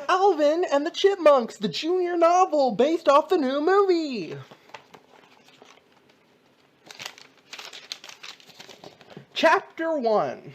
Alvin and the Chipmunks, the junior novel based off the new movie. Chapter 1.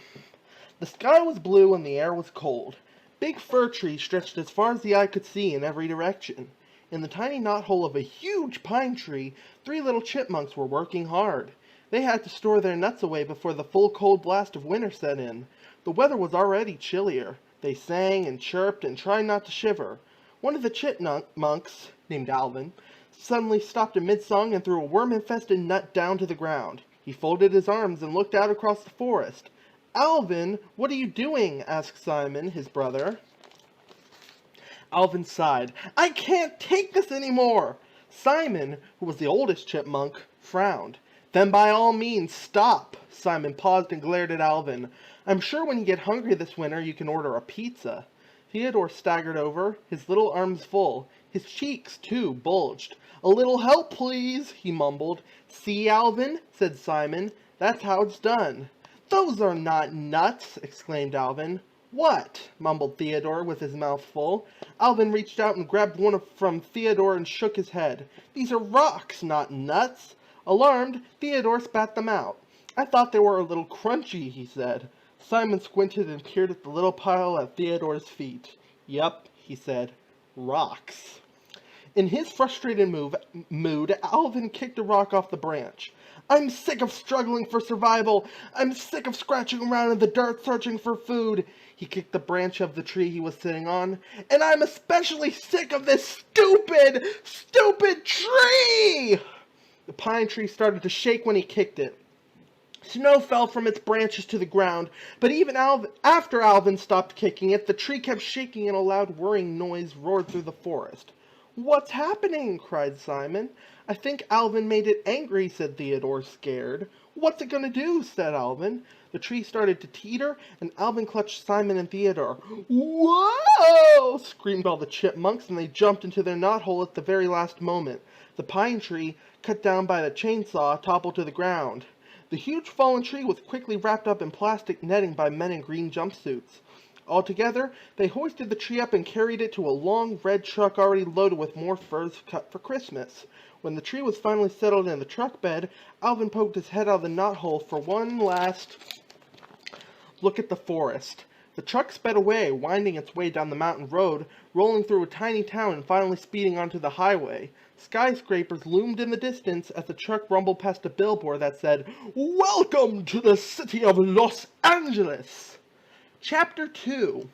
The sky was blue and the air was cold. Big fir trees stretched as far as the eye could see in every direction. In the tiny knothole of a huge pine tree, 3 little chipmunks were working hard. They had to store their nuts away before the full cold blast of winter set in. The weather was already chillier. They sang and chirped and tried not to shiver. One of the chipmunks, named Alvin, suddenly stopped in mid-song and threw a worm-infested nut down to the ground. He folded his arms and looked out across the forest. "Alvin, what are you doing?" asked Simon, his brother. Alvin sighed. "I can't take this anymore." Simon, who was the oldest chipmunk, frowned. "Then by all means stop." Simon paused and glared at Alvin. "I'm sure when you get hungry this winter you can order a pizza." Theodore staggered over, his little arms full. His cheeks, too, bulged. "A little help, please," he mumbled. "See, Alvin," said Simon. "That's how it's done." "Those are not nuts," exclaimed Alvin. "What?" mumbled Theodore with his mouth full. Alvin reached out and grabbed one from Theodore and shook his head. "These are rocks, not nuts." Alarmed, Theodore spat them out. "I thought they were a little crunchy," he said. Simon squinted and peered at the little pile at Theodore's feet. "Yup," he said. "Rocks." In his frustrated mood, Alvin kicked a rock off the branch. "I'm sick of struggling for survival. I'm sick of scratching around in the dirt searching for food." He kicked the branch of the tree he was sitting on. "And I'm especially sick of this stupid tree!" The pine tree started to shake when he kicked it. Snow fell from its branches to the ground, but even after Alvin stopped kicking it, the tree kept shaking and a loud whirring noise roared through the forest. "What's happening?" cried Simon. "I think Alvin made it angry," said Theodore, scared. "What's it gonna do?" said Alvin. The tree started to teeter, and Alvin clutched Simon and Theodore. "Whoa!" screamed all the chipmunks, and they jumped into their knothole at the very last moment. The pine tree, cut down by the chainsaw, toppled to the ground. The huge fallen tree was quickly wrapped up in plastic netting by men in green jumpsuits. Altogether, they hoisted the tree up and carried it to a long red truck already loaded with more firs cut for Christmas. When the tree was finally settled in the truck bed, Alvin poked his head out of the knothole for one last look at the forest. The truck sped away, winding its way down the mountain road, rolling through a tiny town and finally speeding onto the highway. Skyscrapers loomed in the distance as the truck rumbled past a billboard that said, "Welcome to the city of Los Angeles." Chapter 2.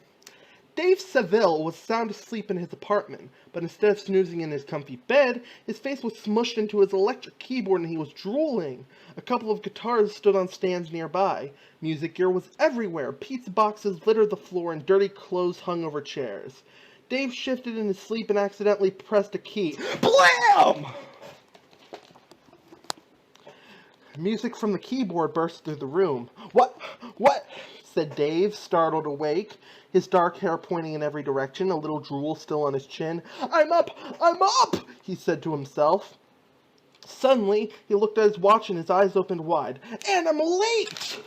Dave Seville was sound asleep in his apartment, but instead of snoozing in his comfy bed, his face was smushed into his electric keyboard and he was drooling. A couple of guitars stood on stands nearby. Music gear was everywhere. Pizza boxes littered the floor and dirty clothes hung over chairs. Dave shifted in his sleep and accidentally pressed a key. Blam! Music from the keyboard burst through the room. What? Said Dave, startled awake, his dark hair pointing in every direction, a little drool still on his chin. I'm up! He said to himself. Suddenly, he looked at his watch and his eyes opened wide. And I'm late!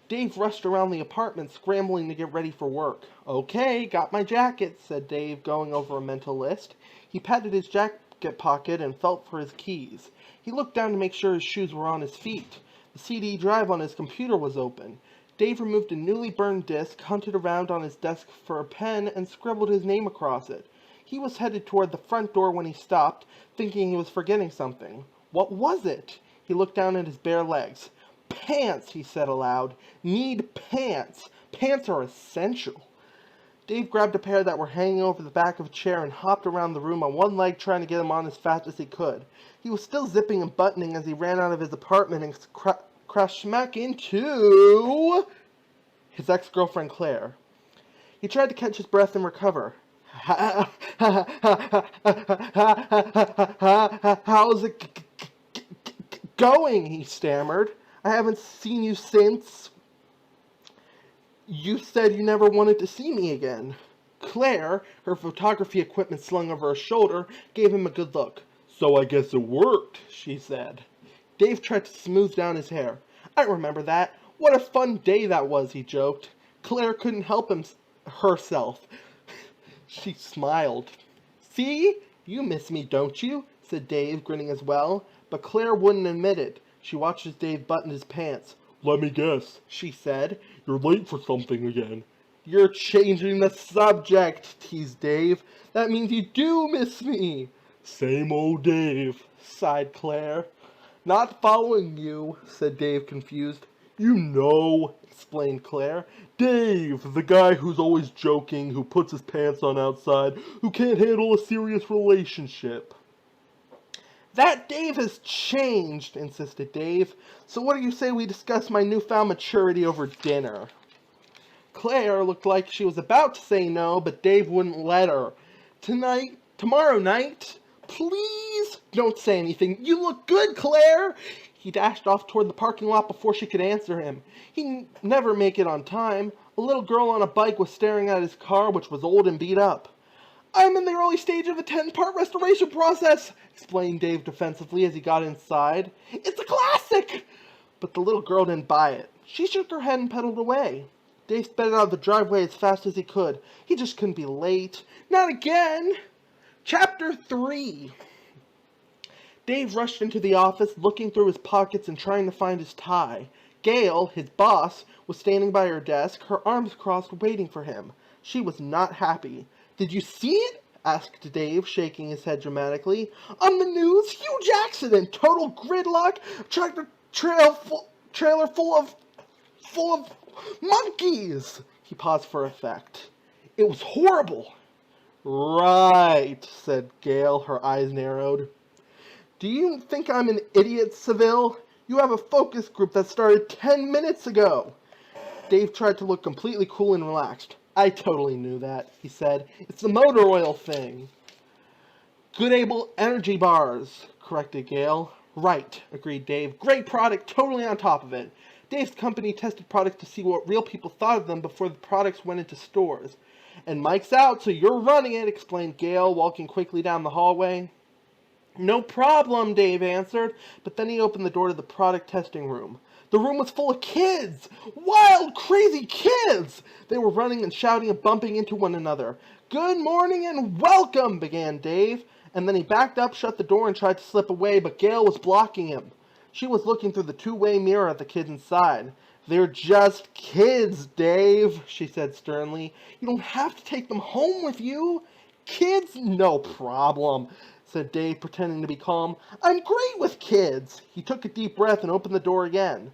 Dave rushed around the apartment, scrambling to get ready for work. "Okay, got my jacket," said Dave, going over a mental list. He patted his jacket pocket and felt for his keys. He looked down to make sure his shoes were on his feet. The CD drive on his computer was open. Dave removed a newly burned disc, hunted around on his desk for a pen, and scribbled his name across it. He was headed toward the front door when he stopped, thinking he was forgetting something. What was it? He looked down at his bare legs. "Pants," he said aloud. "Need pants. Pants are essential." Dave grabbed a pair that were hanging over the back of a chair and hopped around the room on one leg, trying to get them on as fast as he could. He was still zipping and buttoning as he ran out of his apartment and crashed smack into his ex-girlfriend Claire. He tried to catch his breath and recover. "How's it going?" he stammered. "I haven't seen you since you said you never wanted to see me again." Claire, her photography equipment slung over her shoulder, gave him a good look. "So I guess it worked," she said. Dave tried to smooth down his hair. "I remember that. What a fun day that was," he joked. Claire couldn't help herself. She smiled. "See? You miss me, don't you?" said Dave, grinning as well. But Claire wouldn't admit it. She watched as Dave buttoned his pants. "Let me guess," she said. "You're late for something again." "You're changing the subject," teased Dave. "That means you do miss me." "Same old Dave," sighed Claire. "Not following you," said Dave, confused. "You know," explained Claire. "Dave, the guy who's always joking, who puts his pants on outside, who can't handle a serious relationship." "That Dave has changed," insisted Dave. "So what do you say we discuss my newfound maturity over dinner?" Claire looked like she was about to say no, but Dave wouldn't let her. Tomorrow night? Please don't say anything. You look good, Claire." He dashed off toward the parking lot before she could answer him. He'd never make it on time. A little girl on a bike was staring at his car, which was old and beat up. "I'm in the early stage of a 10-part restoration process," explained Dave defensively as he got inside. "It's a classic!" But the little girl didn't buy it. She shook her head and pedaled away. Dave sped out of the driveway as fast as he could. He just couldn't be late. Not again! Chapter 3. Dave rushed into the office, looking through his pockets and trying to find his tie. Gail, his boss, was standing by her desk, her arms crossed, waiting for him. She was not happy. "Did you see it?" asked Dave, shaking his head dramatically. "On the news, huge accident, total gridlock, tractor trailer full of monkeys." He paused for effect. "It was horrible." "Right," said Gail, her eyes narrowed. "Do you think I'm an idiot, Seville? You have a focus group that started 10 minutes ago." Dave tried to look completely cool and relaxed. "I totally knew that," he said. "It's the motor oil thing." "Good Able energy bars," corrected Gail. "Right," agreed Dave. "Great product, totally on top of it." Dave's company tested products to see what real people thought of them before the products went into stores. "And Mike's out, so you're running it," explained Gail, walking quickly down the hallway. "No problem," Dave answered, but then he opened the door to the product testing room. The room was full of kids! Wild, crazy kids! They were running and shouting and bumping into one another. "Good morning and welcome," began Dave, and then he backed up, shut the door, and tried to slip away, but Gail was blocking him. She was looking through the two-way mirror at the kids inside. "They're just kids, Dave," she said sternly. "You don't have to take them home with you." "Kids? No problem," said Dave, pretending to be calm. "I'm great with kids." He took a deep breath and opened the door again.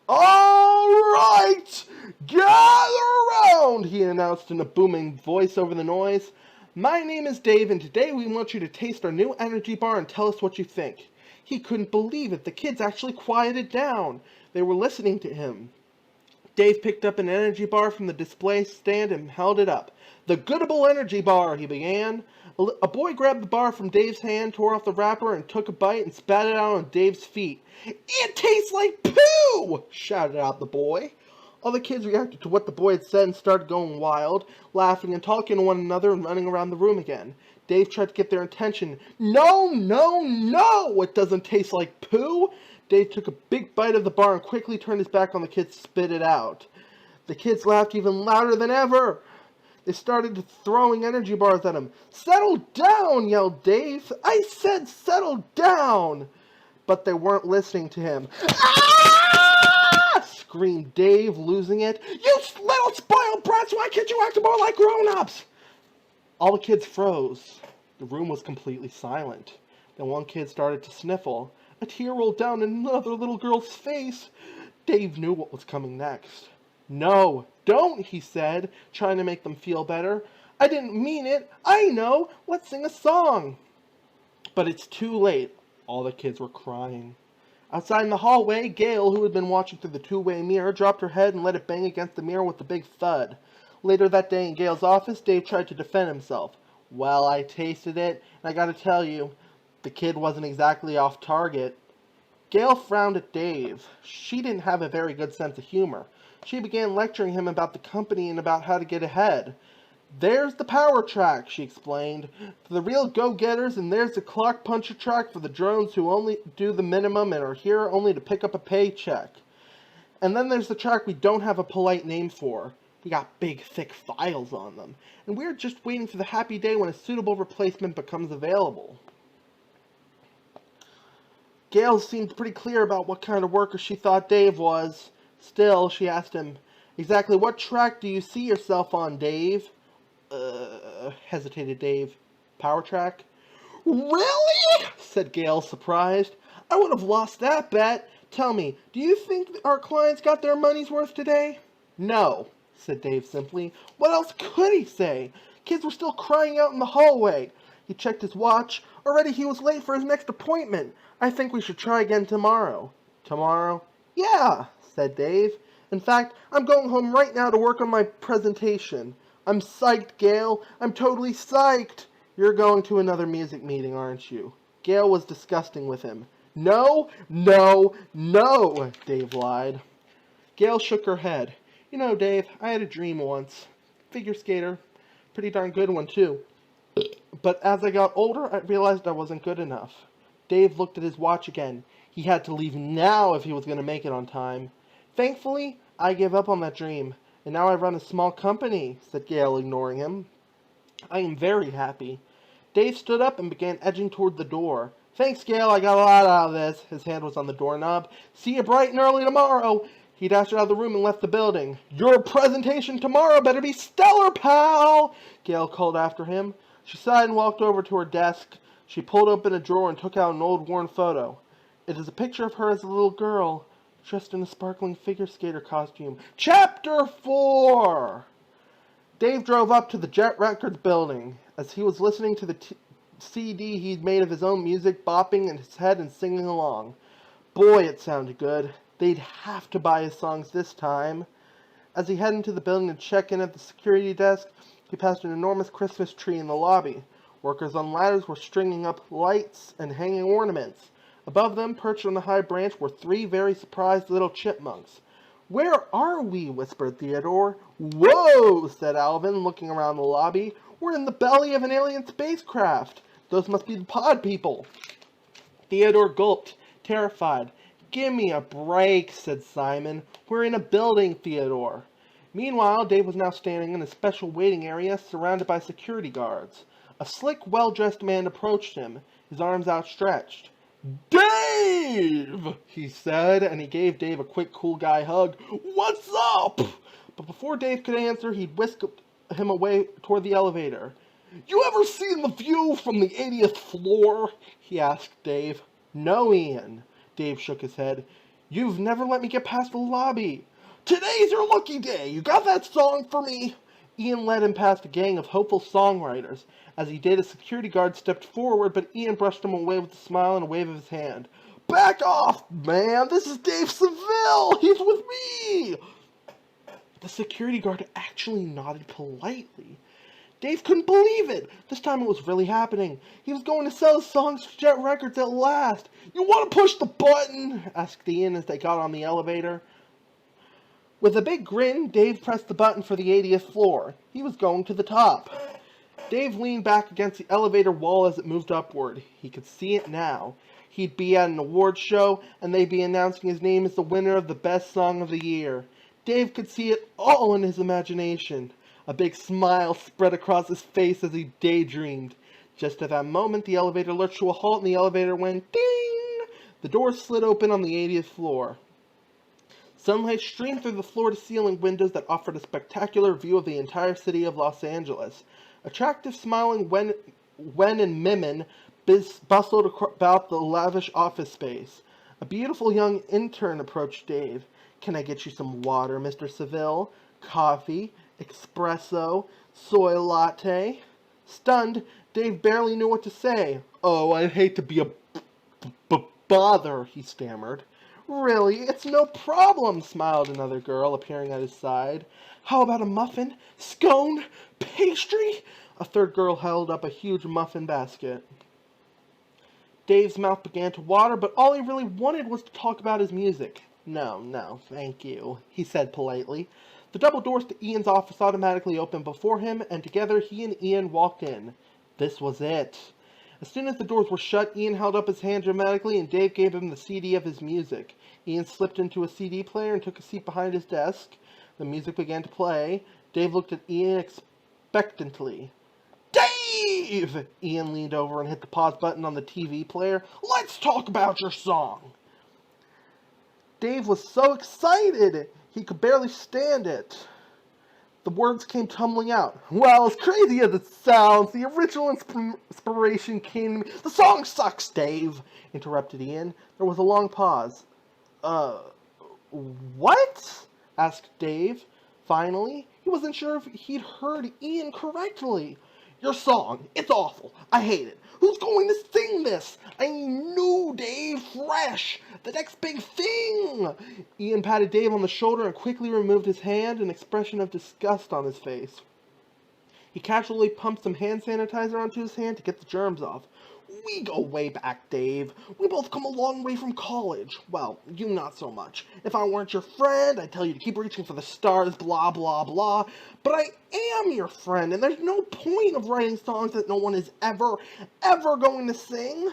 "All right, gather around," he announced in a booming voice over the noise. "My name is Dave, and today we want you to taste our new energy bar and tell us what you think." He couldn't believe it. The kids actually quieted down. They were listening to him. Dave picked up an energy bar from the display stand and held it up. "The Goodable energy bar," he began. A boy grabbed the bar from Dave's hand, tore off the wrapper, and took a bite and spat it out on Dave's feet. "It tastes like poo!" shouted out the boy. All the kids reacted to what the boy had said and started going wild, laughing and talking to one another and running around the room again. Dave tried to get their attention. "No, no, no! It doesn't taste like poo!" Dave took a big bite of the bar and quickly turned his back on the kids to spit it out. The kids laughed even louder than ever. They started throwing energy bars at him. "Settle down!" yelled Dave. "I said settle down!" But they weren't listening to him. "Ah!" screamed Dave, losing it. "You little spoiled brats! Why can't you act more like grown-ups?" All the kids froze. The room was completely silent. Then one kid started to sniffle. A tear rolled down another little girl's face. Dave knew what was coming next. "No, don't," he said, trying to make them feel better. "I didn't mean it. I know. Let's sing a song." But it's too late. All the kids were crying. Outside in the hallway, Gail, who had been watching through the two-way mirror, dropped her head and let it bang against the mirror with a big thud. Later that day in Gail's office, Dave tried to defend himself. "Well, I tasted it, and I gotta tell you, the kid wasn't exactly off target." Gail frowned at Dave. She didn't have a very good sense of humor. She began lecturing him about the company and about how to get ahead. "There's the power track," she explained, "for the real go-getters, and there's the clock puncher track for the drones who only do the minimum and are here only to pick up a paycheck. And then there's the track we don't have a polite name for. He got big, thick files on them, and we're just waiting for the happy day when a suitable replacement becomes available. Gail seemed pretty clear about what kind of worker she thought Dave was. Still, she asked him, "Exactly what track do you see yourself on, Dave?" Hesitated Dave. "Power track?" "Really?" said Gail, surprised. "I would have lost that bet. Tell me, do you think our clients got their money's worth today?" "No," said Dave simply. What else could he say? Kids were still crying out in the hallway. He checked his watch. Already he was late for his next appointment. "I think we should try again tomorrow." "Tomorrow?" "Yeah," said Dave. "In fact, I'm going home right now to work on my presentation." "I'm psyched, Gail. I'm totally psyched." "You're going to another music meeting, aren't you?" Gail was disgusting with him. "No, no, no," Dave lied. Gail shook her head. "You know, Dave, I had a dream once. Figure skater. Pretty darn good one, too. But as I got older, I realized I wasn't good enough." Dave looked at his watch again. He had to leave now if he was going to make it on time. "Thankfully, I gave up on that dream, and now I run a small company," said Gail, ignoring him. "I am very happy." Dave stood up and began edging toward the door. "Thanks, Gail, I got a lot out of this." His hand was on the doorknob. "See you bright and early tomorrow." He dashed out of the room and left the building. "Your presentation tomorrow better be stellar, pal!" Gail called after him. She sighed and walked over to her desk. She pulled open a drawer and took out an old worn photo. It is a picture of her as a little girl, dressed in a sparkling figure skater costume. Chapter 4! Dave drove up to the Jet Records building. As he was listening to the CD he'd made of his own music, bopping in his head and singing along. Boy, it sounded good. They'd have to buy his songs this time. As he headed into the building to check in at the security desk, he passed an enormous Christmas tree in the lobby. Workers on ladders were stringing up lights and hanging ornaments. Above them, perched on a high branch, were 3 very surprised little chipmunks. "Where are we?" whispered Theodore. "Whoa!" said Alvin, looking around the lobby. "We're in the belly of an alien spacecraft. Those must be the pod people." Theodore gulped, terrified. "Give me a break," said Simon. "We're in a building, Theodore." Meanwhile, Dave was now standing in a special waiting area surrounded by security guards. A slick, well-dressed man approached him, his arms outstretched. "Dave!" he said, and he gave Dave a quick, cool guy hug. "What's up?" But before Dave could answer, he'd whisked him away toward the elevator. "You ever seen the view from the 80th floor?" he asked Dave. "No, Ian." Dave shook his head. "You've never let me get past the lobby." "Today's your lucky day. You got that song for me?" Ian led him past a gang of hopeful songwriters. As he did, a security guard stepped forward, but Ian brushed him away with a smile and a wave of his hand. "Back off, man! This is Dave Seville! He's with me!" The security guard actually nodded politely. Dave couldn't believe it. This time it was really happening. He was going to sell his songs to Jet Records at last. "You want to push the button?" asked Ian as they got on the elevator. With a big grin, Dave pressed the button for the 80th floor. He was going to the top. Dave leaned back against the elevator wall as it moved upward. He could see it now. He'd be at an awards show, and they'd be announcing his name as the winner of the best song of the year. Dave could see it all in his imagination. A big smile spread across his face as he daydreamed. Just at that moment, the elevator lurched to a halt and the elevator went ding! The door slid open on the 80th floor. Sunlight streamed through the floor-to-ceiling windows that offered a spectacular view of the entire city of Los Angeles. Attractive, smiling Wen and Mimmin bustled about the lavish office space. A beautiful young intern approached Dave. "Can I get you some water, Mr. Seville? Coffee? Espresso? Soy latte?" Stunned, Dave barely knew what to say. "Oh, I'd hate to be a bother," he stammered. "Really? It's no problem," smiled another girl, appearing at his side. "How about a muffin? Scone? Pastry?" A third girl held up a huge muffin basket. Dave's mouth began to water, but all he really wanted was to talk about his music. No, thank you," he said politely. The double doors to Ian's office automatically opened before him, and together he and Ian walked in. This was it. As soon as the doors were shut, Ian held up his hand dramatically, and Dave gave him the CD of his music. Ian slipped into a CD player and took a seat behind his desk. The music began to play. Dave looked at Ian expectantly. Dave! Ian leaned over and hit the pause button on the TV player. Let's talk about your song. Dave was so excited, he could barely stand it. The words came tumbling out. Well, as crazy as it sounds, the original inspiration came to me. The song sucks, Dave, interrupted Ian. There was a long pause. What? Asked Dave. Finally, he wasn't sure if he'd heard Ian correctly. Your song, it's awful. I hate it. Who's going to sing this? I need new Dave, fresh. The next big thing. Ian patted Dave on the shoulder and quickly removed his hand, an expression of disgust on his face. He casually pumped some hand sanitizer onto his hand to get the germs off. We go way back, Dave. We both come a long way from college. Well, you not so much. If I weren't your friend, I'd tell you to keep reaching for the stars, blah, blah, blah. But I am your friend, and there's no point of writing songs that no one is ever going to sing.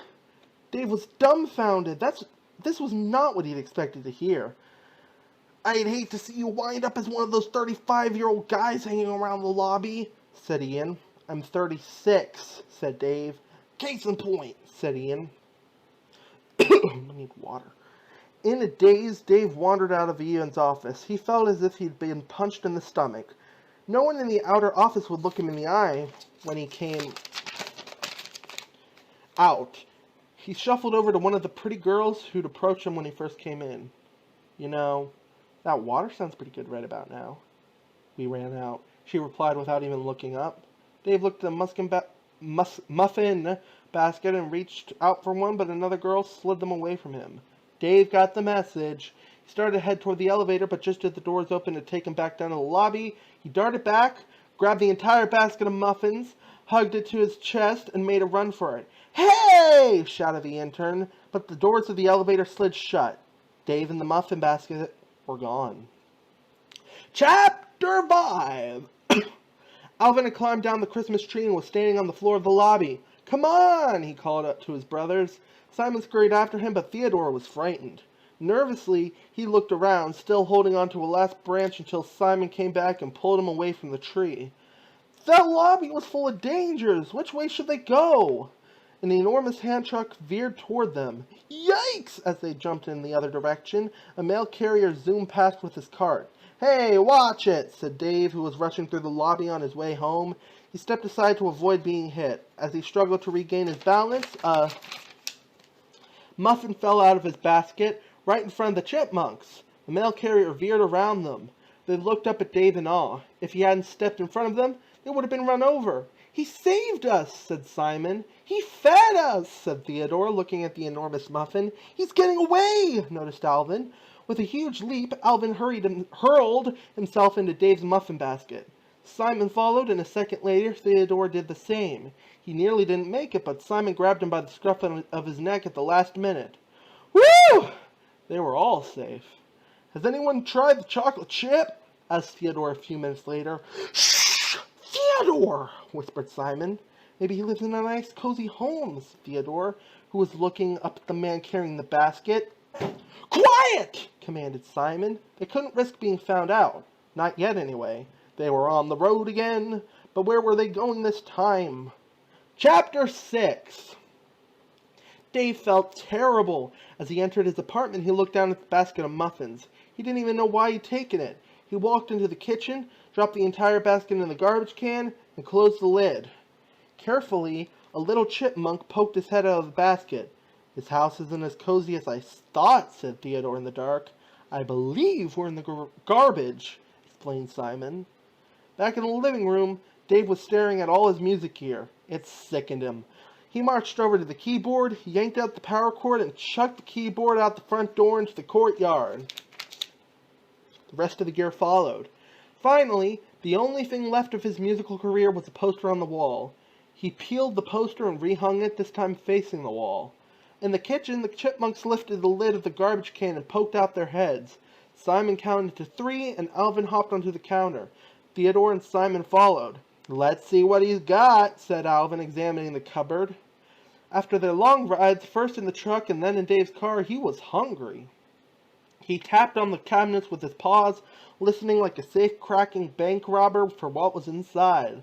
Dave was dumbfounded. This was not what he'd expected to hear. I'd hate to see you wind up as one of those 35-year-old guys hanging around the lobby, said Ian. I'm 36, said Dave. Case in point, said Ian. I need water. In a daze, Dave wandered out of Ian's office. He felt as if he'd been punched in the stomach. No one in the outer office would look him in the eye when he came out. He shuffled over to one of the pretty girls who'd approached him when he first came in. You know, that water sounds pretty good right about now. We ran out, she replied without even looking up. Dave looked at the muffin basket and reached out for one, but another girl slid them away from him. Dave got the message. He started to head toward the elevator, but just as the doors opened to take him back down to the lobby, he darted back, grabbed the entire basket of muffins, hugged it to his chest, and made a run for it. Hey! Shouted the intern, but the doors of the elevator slid shut. Dave and the muffin basket were gone. Chapter 5. Alvin had climbed down the Christmas tree and was standing on the floor of the lobby. Come on, he called up to his brothers. Simon scurried after him, but Theodore was frightened. Nervously, he looked around, still holding on to a last branch until Simon came back and pulled him away from the tree. That lobby was full of dangers. Which way should they go? An enormous hand truck veered toward them. Yikes! As they jumped in the other direction, a mail carrier zoomed past with his cart. Hey, watch it, said Dave, who was rushing through the lobby on his way home. He stepped aside to avoid being hit. As he struggled to regain his balance, a muffin fell out of his basket right in front of the Chipmunks. The mail carrier veered around them. They looked up at Dave in awe. If he hadn't stepped in front of them, they would have been run over. He saved us, said Simon. He fed us, said Theodore, looking at the enormous muffin. He's getting away, noticed Alvin. With a huge leap, Alvin hurled himself into Dave's muffin basket. Simon followed, and a second later, Theodore did the same. He nearly didn't make it, but Simon grabbed him by the scruff of his neck at the last minute. Woo! They were all safe. Has anyone tried the chocolate chip? Asked Theodore a few minutes later. Shh! Theodore! Whispered Simon. Maybe he lives in a nice, cozy home, Theodore, who was looking up at the man carrying the basket. Quiet! Commanded Simon. They couldn't risk being found out. Not yet, anyway. They were on the road again. But where were they going this time? Chapter 6. Dave felt terrible. As he entered his apartment, he looked down at the basket of muffins. He didn't even know why he'd taken it. He walked into the kitchen, dropped the entire basket in the garbage can, and closed the lid. Carefully, a little chipmunk poked his head out of the basket. His house isn't as cozy as I thought, said Theodore in the dark. I believe we're in the garbage, explained Simon. Back in the living room, Dave was staring at all his music gear. It sickened him. He marched over to the keyboard, yanked out the power cord, and chucked the keyboard out the front door into the courtyard. The rest of the gear followed. Finally, the only thing left of his musical career was a poster on the wall. He peeled the poster and rehung it, this time facing the wall. In the kitchen, the Chipmunks lifted the lid of the garbage can and poked out their heads. Simon counted to 3, and Alvin hopped onto the counter. Theodore and Simon followed. Let's see what he's got, said Alvin, examining the cupboard. After their long rides, first in the truck and then in Dave's car, he was hungry. He tapped on the cabinets with his paws, listening like a safe-cracking bank robber for what was inside.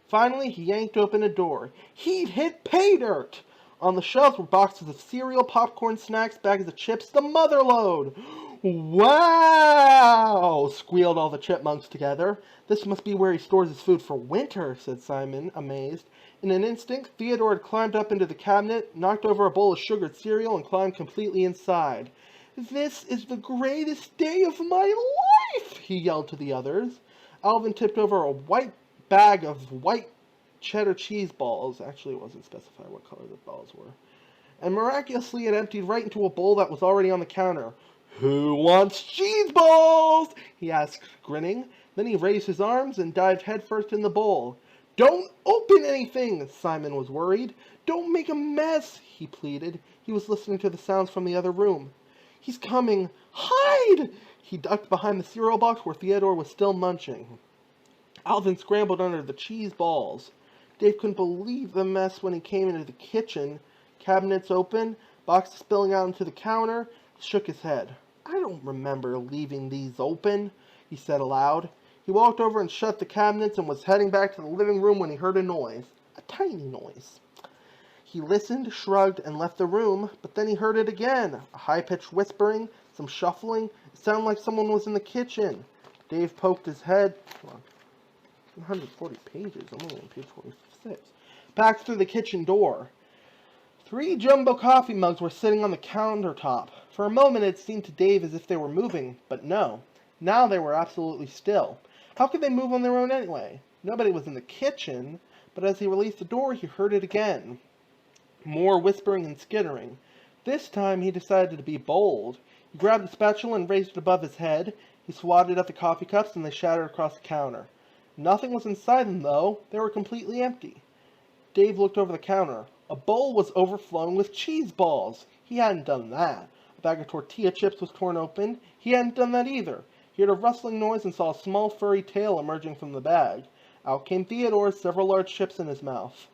Finally, he yanked open a door. He'd hit pay dirt! On the shelves were boxes of cereal, popcorn, snacks, bags of chips, the mother lode! Wow! Squealed all the chipmunks together. This must be where he stores his food for winter, said Simon, amazed. In an instant, Theodore had climbed up into the cabinet, knocked over a bowl of sugared cereal, and climbed completely inside. This is the greatest day of my life, he yelled to the others. Alvin tipped over a white bag of white cheddar cheese balls. Actually, it wasn't specified what color the balls were. And miraculously, it emptied right into a bowl that was already on the counter. Who wants cheese balls? He asked, grinning. Then he raised his arms and dived headfirst in the bowl. Don't open anything, Simon was worried. Don't make a mess, he pleaded. He was listening to the sounds from the other room. He's coming. Hide! He ducked behind the cereal box where Theodore was still munching. Alvin scrambled under the cheese balls. Dave couldn't believe the mess when he came into the kitchen. Cabinets open, boxes spilling out into the counter. He shook his head. I don't remember leaving these open, he said aloud. He walked over and shut the cabinets and was heading back to the living room when he heard a noise. A tiny noise. He listened, shrugged, and left the room, but then he heard it again. A high-pitched whispering, some shuffling. It sounded like someone was in the kitchen. Dave poked his head. 140 pages. I'm only on page 46. Back through the kitchen door. 3 jumbo coffee mugs were sitting on the countertop. For a moment it seemed to Dave as if they were moving, but no. Now they were absolutely still. How could they move on their own anyway? Nobody was in the kitchen, but as he released the door, he heard it again. More whispering and skittering. This time he decided to be bold. He grabbed the spatula and raised it above his head. He swatted at the coffee cups and they shattered across the counter. Nothing was inside them, though. They were completely empty. Dave looked over the counter. A bowl was overflowing with cheese balls. He hadn't done that. A bag of tortilla chips was torn open. He hadn't done that either. He heard a rustling noise and saw a small furry tail emerging from the bag. Out came Theodore, several large chips in his mouth.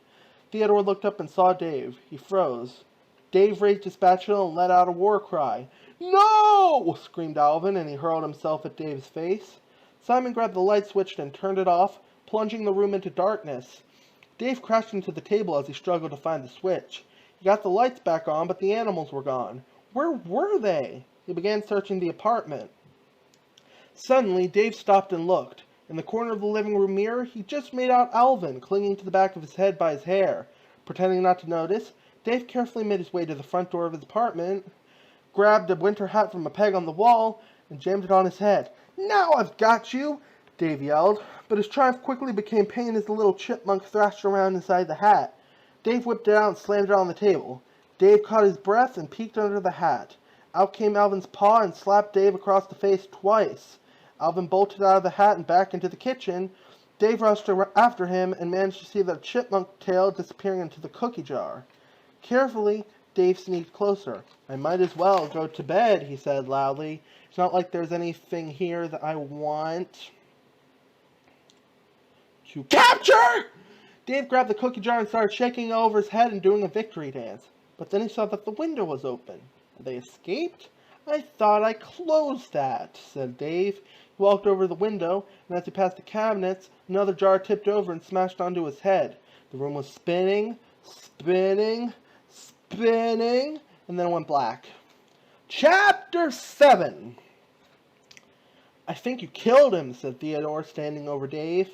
Theodore looked up and saw Dave. He froze. Dave raised his spatula and let out a war cry. No! Screamed Alvin, and he hurled himself at Dave's face. Simon grabbed the light switch and turned it off, plunging the room into darkness. Dave crashed into the table as he struggled to find the switch. He got the lights back on, but the animals were gone. Where were they? He began searching the apartment. Suddenly, Dave stopped and looked. In the corner of the living room mirror, he just made out Alvin, clinging to the back of his head by his hair. Pretending not to notice, Dave carefully made his way to the front door of his apartment, grabbed a winter hat from a peg on the wall, and jammed it on his head. Now I've got you, Dave yelled, but his triumph quickly became pain as the little chipmunk thrashed around inside the hat. Dave whipped it out and slammed it on the table. Dave caught his breath and peeked under the hat. Out came Alvin's paw and slapped Dave across the face twice. Alvin bolted out of the hat and back into the kitchen. Dave rushed after him and managed to see the chipmunk tail disappearing into the cookie jar. Carefully, Dave sneaked closer. I might as well go to bed, he said loudly. It's not like there's anything here that I want to capture! Dave grabbed the cookie jar and started shaking it over his head and doing a victory dance. But then he saw that the window was open. Had they escaped? I thought I closed that, said Dave. He walked over to the window, and as he passed the cabinets, another jar tipped over and smashed onto his head. The room was spinning, spinning, spinning, and then it went black. Chapter 7. I think you killed him, said Theodore, standing over Dave.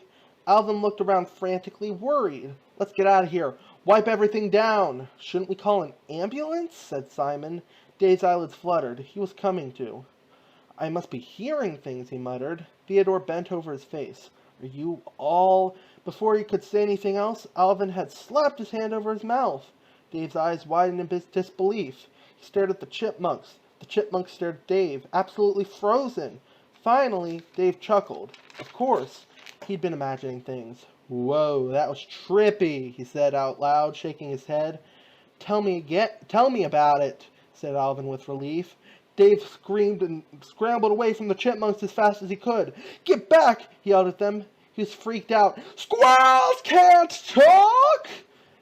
Alvin looked around frantically, worried. Let's get out of here. Wipe everything down. Shouldn't we call an ambulance? Said Simon. Dave's eyelids fluttered. He was coming to. I must be hearing things, he muttered. Theodore bent over his face. Are you all... Before he could say anything else, Alvin had slapped his hand over his mouth. Dave's eyes widened in disbelief. He stared at the chipmunks. The chipmunks stared at Dave, absolutely frozen. Finally, Dave chuckled. Of course, he'd been imagining things. Whoa, that was trippy, he said out loud, shaking his head. Tell me about it, said Alvin with relief. Dave screamed and scrambled away from the chipmunks as fast as he could. Get back, he yelled at them. He was freaked out. Squirrels can't talk!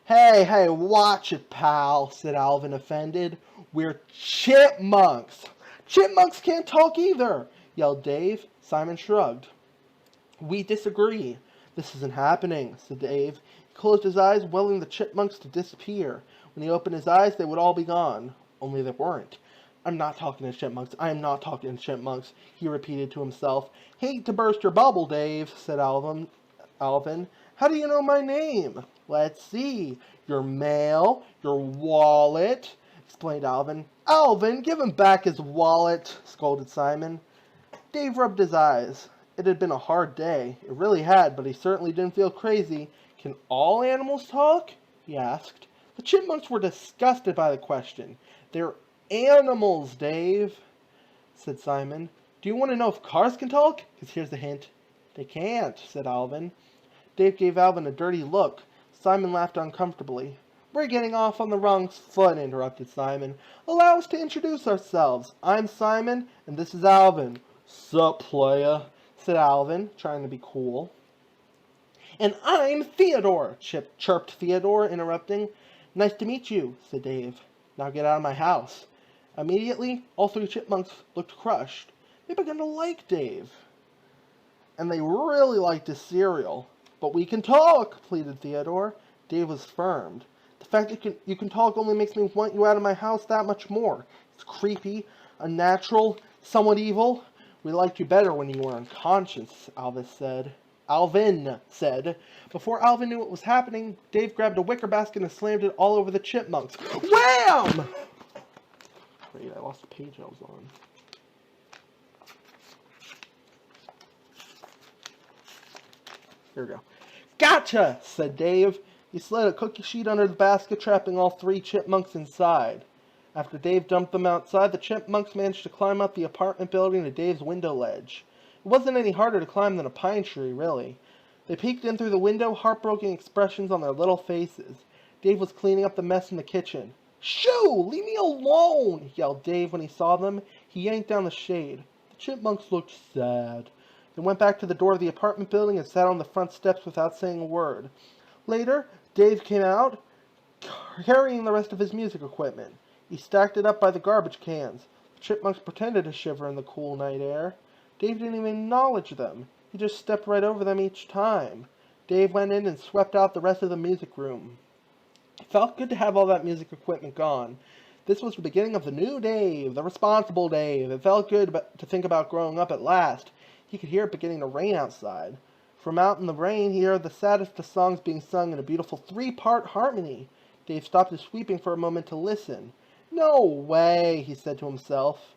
Hey, watch it, pal, said Alvin, offended. We're chipmunks. Chipmunks can't talk either, yelled Dave. Simon shrugged. We disagree. This isn't happening, said Dave. He closed his eyes, willing the chipmunks to disappear. When he opened his eyes, they would all be gone. Only they weren't. I'm not talking to chipmunks. I am not talking to chipmunks, he repeated to himself. Hate to burst your bubble, Dave, said Alvin. How do you know my name? Let's see. Your mail, your wallet, explained Alvin. Alvin, give him back his wallet, scolded Simon. Dave rubbed his eyes. It had been a hard day. It really had, but he certainly didn't feel crazy. Can all animals talk? He asked. The chipmunks were disgusted by the question. They're animals, Dave, said Simon. Do you want to know if cars can talk? Because here's the hint. They can't, said Alvin. Dave gave Alvin a dirty look. Simon laughed uncomfortably. We're getting off on the wrong foot, interrupted Simon. Allow us to introduce ourselves. I'm Simon, and this is Alvin. Sup, playa, said Alvin, trying to be cool. And I'm Theodore, chirped Theodore, interrupting. Nice to meet you, said Dave. Now get out of my house. Immediately, all three chipmunks looked crushed. They began to like Dave. And they really liked his cereal. But we can talk, pleaded Theodore. Dave was firm. The fact that you can talk only makes me want you out of my house that much more. It's creepy, unnatural, somewhat evil. We liked you better when you were unconscious, Alvin said. Before Alvin knew what was happening, Dave grabbed a wicker basket and slammed it all over the chipmunks. Wham! Wait, I lost the page I was on. Here we go. Gotcha, said Dave. He slid a cookie sheet under the basket, trapping all three chipmunks inside. After Dave dumped them outside, the chipmunks managed to climb up the apartment building to Dave's window ledge. It wasn't any harder to climb than a pine tree, really. They peeked in through the window, heartbroken expressions on their little faces. Dave was cleaning up the mess in the kitchen. Shoo! Leave me alone! Yelled Dave when he saw them. He yanked down the shade. The chipmunks looked sad. They went back to the door of the apartment building and sat on the front steps without saying a word. Later, Dave came out, carrying the rest of his music equipment. He stacked it up by the garbage cans. The chipmunks pretended to shiver in the cool night air. Dave didn't even acknowledge them. He just stepped right over them each time. Dave went in and swept out the rest of the music room. It felt good to have all that music equipment gone. This was the beginning of the new Dave, the responsible Dave. It felt good to think about growing up at last. He could hear it beginning to rain outside. From out in the rain, he heard the saddest of songs being sung in a beautiful three-part harmony. Dave stopped his sweeping for a moment to listen. No way, he said to himself,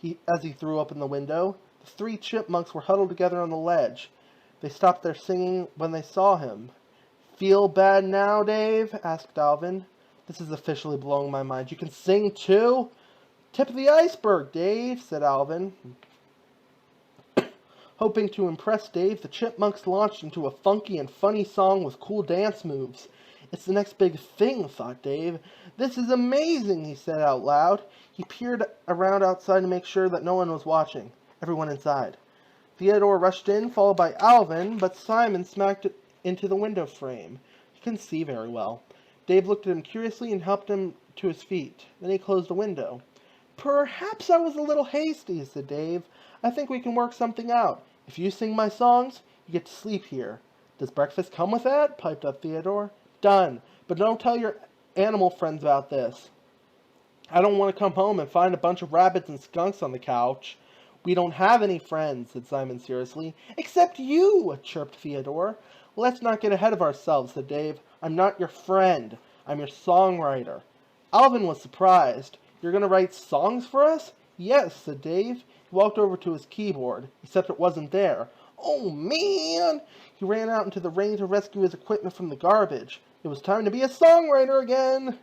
as he threw open the window. The three chipmunks were huddled together on the ledge. They stopped their singing when they saw him. Feel bad now, Dave? Asked Alvin. This is officially blowing my mind. You can sing too? Tip of the iceberg, Dave, said Alvin. Hoping to impress Dave, the chipmunks launched into a funky and funny song with cool dance moves. It's the next big thing, thought Dave. This is amazing, he said out loud. He peered around outside to make sure that no one was watching. Everyone inside. Theodore rushed in, followed by Alvin, but Simon smacked it into the window frame. He couldn't see very well. Dave looked at him curiously and helped him to his feet. Then he closed the window. Perhaps I was a little hasty, said Dave. I think we can work something out. If you sing my songs, you get to sleep here. Does breakfast come with that? Piped up Theodore. Done. But don't tell your animal friends about this. I don't want to come home and find a bunch of rabbits and skunks on the couch. We don't have any friends, said Simon seriously. Except you, chirped Theodore. Let's not get ahead of ourselves, said Dave. I'm not your friend. I'm your songwriter. Alvin was surprised. You're going to write songs for us? Yes, said Dave. He walked over to his keyboard, except it wasn't there. Oh, man! He ran out into the rain to rescue his equipment from the garbage. It was time to be a songwriter again!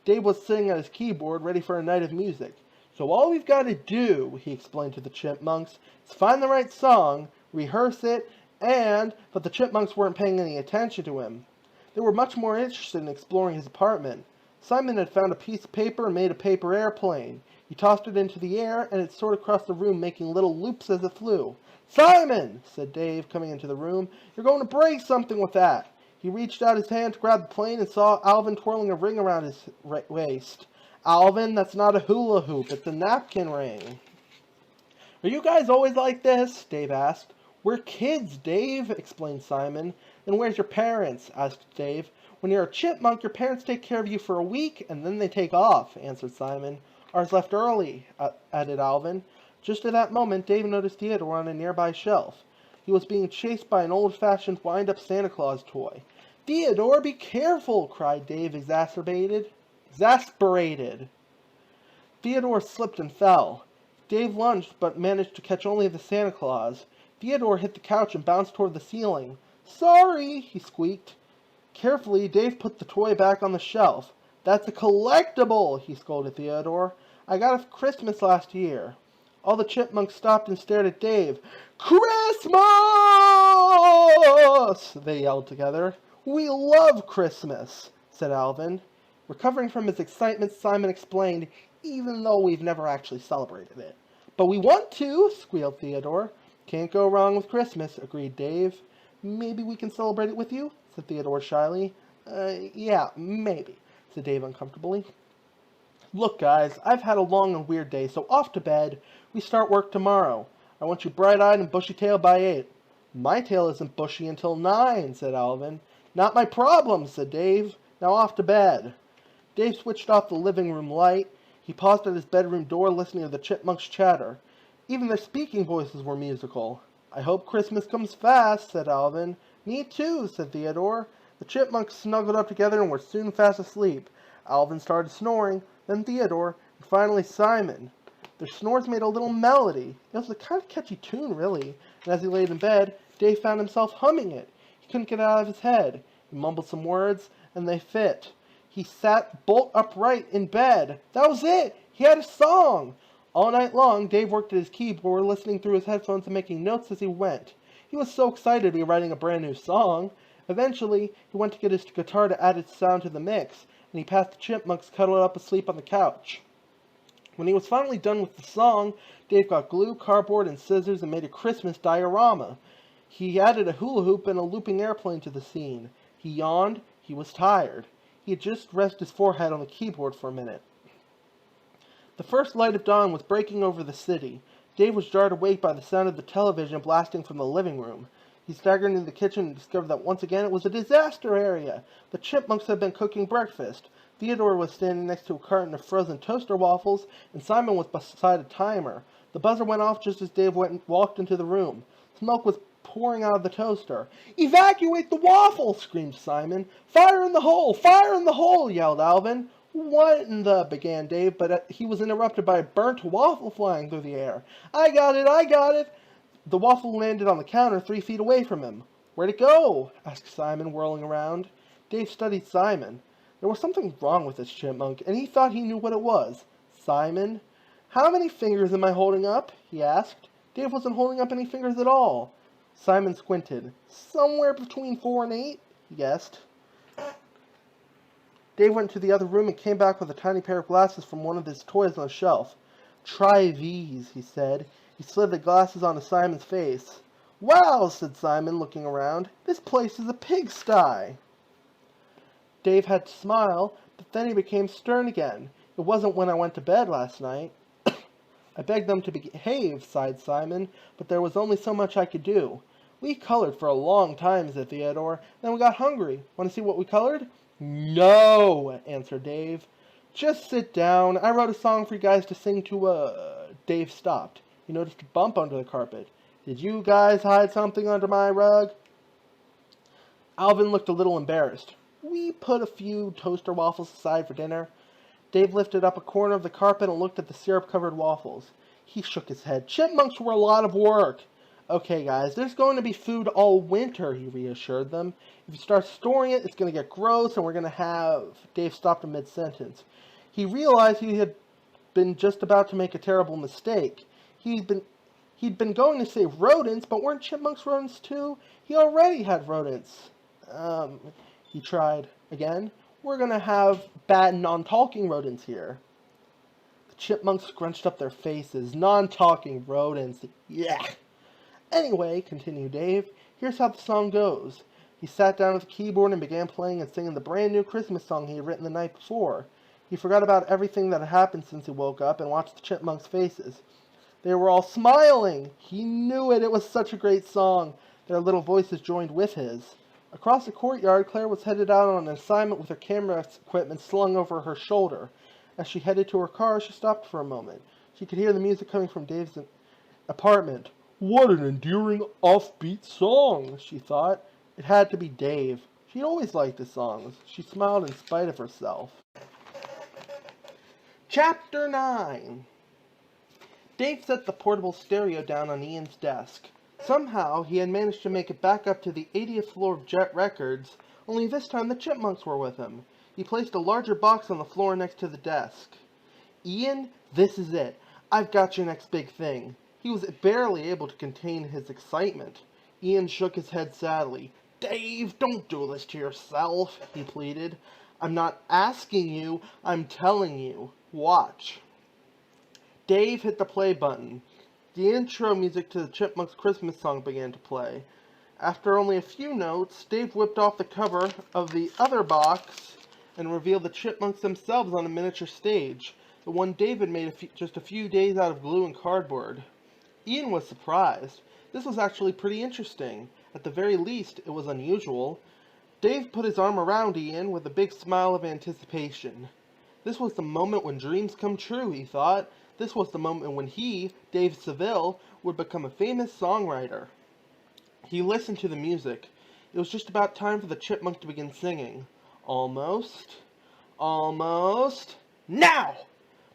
Dave was sitting at his keyboard, ready for a night of music. So all we've got to do, he explained to the chipmunks, is find the right song, rehearse it, but the chipmunks weren't paying any attention to him. They were much more interested in exploring his apartment. Simon had found a piece of paper and made a paper airplane. He tossed it into the air, and it soared across the room, making little loops as it flew. Simon, said Dave, coming into the room, you're going to break something with that. He reached out his hand to grab the plane and saw Alvin twirling a ring around his waist. Alvin, that's not a hula hoop, it's a napkin ring. Are you guys always like this? Dave asked. We're kids, Dave, explained Simon. Then where's your parents? Asked Dave. When you're a chipmunk, your parents take care of you for a week, and then they take off, answered Simon. Ours left early, added Alvin. Just at that moment, Dave noticed Theodore on a nearby shelf. He was being chased by an old-fashioned wind-up Santa Claus toy. Theodore, be careful, cried Dave, exasperated. Theodore slipped and fell. Dave lunged, but managed to catch only the Santa Claus. Theodore hit the couch and bounced toward the ceiling. Sorry, he squeaked. Carefully, Dave put the toy back on the shelf. That's a collectible, he scolded Theodore. I got it for Christmas last year. All the chipmunks stopped and stared at Dave. Christmas! They yelled together. We love Christmas, said Alvin. Recovering from his excitement, Simon explained, even though we've never actually celebrated it. But we want to, squealed Theodore. Can't go wrong with Christmas, agreed Dave. Maybe we can celebrate it with you, said Theodore shyly. Yeah, maybe, said Dave uncomfortably. Look, guys, I've had a long and weird day, so off to bed. We start work tomorrow. I want you bright-eyed and bushy-tailed by 8. My tail isn't bushy until 9, said Alvin. Not my problem, said Dave. Now off to bed. Dave switched off the living room light. He paused at his bedroom door, listening to the chipmunks chatter. Even their speaking voices were musical. I hope Christmas comes fast, said Alvin. Me too, said Theodore. The chipmunks snuggled up together and were soon fast asleep. Alvin started snoring, then Theodore, and finally Simon. Their snores made a little melody. It was a kind of catchy tune, really, and as he laid in bed, Dave found himself humming it. He couldn't get it out of his head. He mumbled some words, and they fit. He sat bolt upright in bed. That was it! He had a song! All night long, Dave worked at his keyboard, listening through his headphones and making notes as he went. He was so excited to be writing a brand new song. Eventually, he went to get his guitar to add its sound to the mix, and he passed the chipmunks cuddled up asleep on the couch. When he was finally done with the song, Dave got glue, cardboard, and scissors and made a Christmas diorama. He added a hula hoop and a looping airplane to the scene. He yawned. He was tired. He had just rested his forehead on the keyboard for a minute. The first light of dawn was breaking over the city. Dave was jarred awake by the sound of the television blasting from the living room. He staggered into the kitchen and discovered that once again it was a disaster area. The chipmunks had been cooking breakfast. Theodore was standing next to a carton of frozen toaster waffles, and Simon was beside a timer. The buzzer went off just as Dave walked into the room. Smoke was pouring out of the toaster. Evacuate the waffle! Screamed Simon. Fire in the hole! Fire in the hole! Yelled Alvin. What in the... began Dave, but he was interrupted by a burnt waffle flying through the air. I got it! I got it! The waffle landed on the counter 3 feet away from him. Where'd it go? Asked Simon, whirling around. Dave studied Simon. There was something wrong with this chipmunk, and he thought he knew what it was. Simon? How many fingers am I holding up? He asked. Dave wasn't holding up any fingers at all. Simon squinted. Somewhere between 4 and 8, he guessed. Dave went to the other room and came back with a tiny pair of glasses from one of his toys on the shelf. Try these, he said. He slid the glasses onto Simon's face. Wow, said Simon, looking around. This place is a pigsty. Dave had to smile, but then he became stern again. It wasn't when I went to bed last night. I begged them to behave, sighed Simon, but there was only so much I could do. We colored for a long time, said Theodore. Then we got hungry. Want to see what we colored? No, answered Dave. Just sit down. I wrote a song for you guys to sing to, Dave stopped. He noticed a bump under the carpet. Did you guys hide something under my rug? Alvin looked a little embarrassed. We put a few toaster waffles aside for dinner. Dave lifted up a corner of the carpet and looked at the syrup-covered waffles. He shook his head. Chipmunks were a lot of work. Okay, guys, there's going to be food all winter, he reassured them. If you start storing it, it's going to get gross, and we're going to have... Dave stopped in mid-sentence. He realized he had been just about to make a terrible mistake. He'd been going to say rodents, but weren't chipmunks rodents too? He already had rodents. He tried again. We're going to have bad non-talking rodents here. The chipmunks scrunched up their faces. Non-talking rodents. Yeah. Anyway, continued Dave, here's how the song goes. He sat down at the keyboard and began playing and singing the brand new Christmas song he had written the night before. He forgot about everything that had happened since he woke up and watched the chipmunks' faces. They were all smiling. He knew it. It was such a great song. Their little voices joined with his. Across the courtyard, Claire was headed out on an assignment with her camera equipment slung over her shoulder. As she headed to her car, she stopped for a moment. She could hear the music coming from Dave's apartment. What an endearing, offbeat song, she thought. It had to be Dave. She'd always liked his songs. She smiled in spite of herself. Chapter 9. Dave set the portable stereo down on Ian's desk. Somehow, he had managed to make it back up to the 80th floor of Jet Records, only this time the Chipmunks were with him. He placed a larger box on the floor next to the desk. Ian, this is it. I've got your next big thing. He was barely able to contain his excitement. Ian shook his head sadly. Dave, don't do this to yourself, he pleaded. I'm not asking you, I'm telling you. Watch. Dave hit the play button. The intro music to the Chipmunks' Christmas song began to play. After only a few notes, Dave whipped off the cover of the other box and revealed the Chipmunks themselves on a miniature stage, the one Dave had made just a few days out of glue and cardboard. Ian was surprised. This was actually pretty interesting. At the very least, it was unusual. Dave put his arm around Ian with a big smile of anticipation. This was the moment when dreams come true, he thought. This was the moment when he, Dave Seville, would become a famous songwriter. He listened to the music. It was just about time for the Chipmunk to begin singing. Almost. Almost. Now!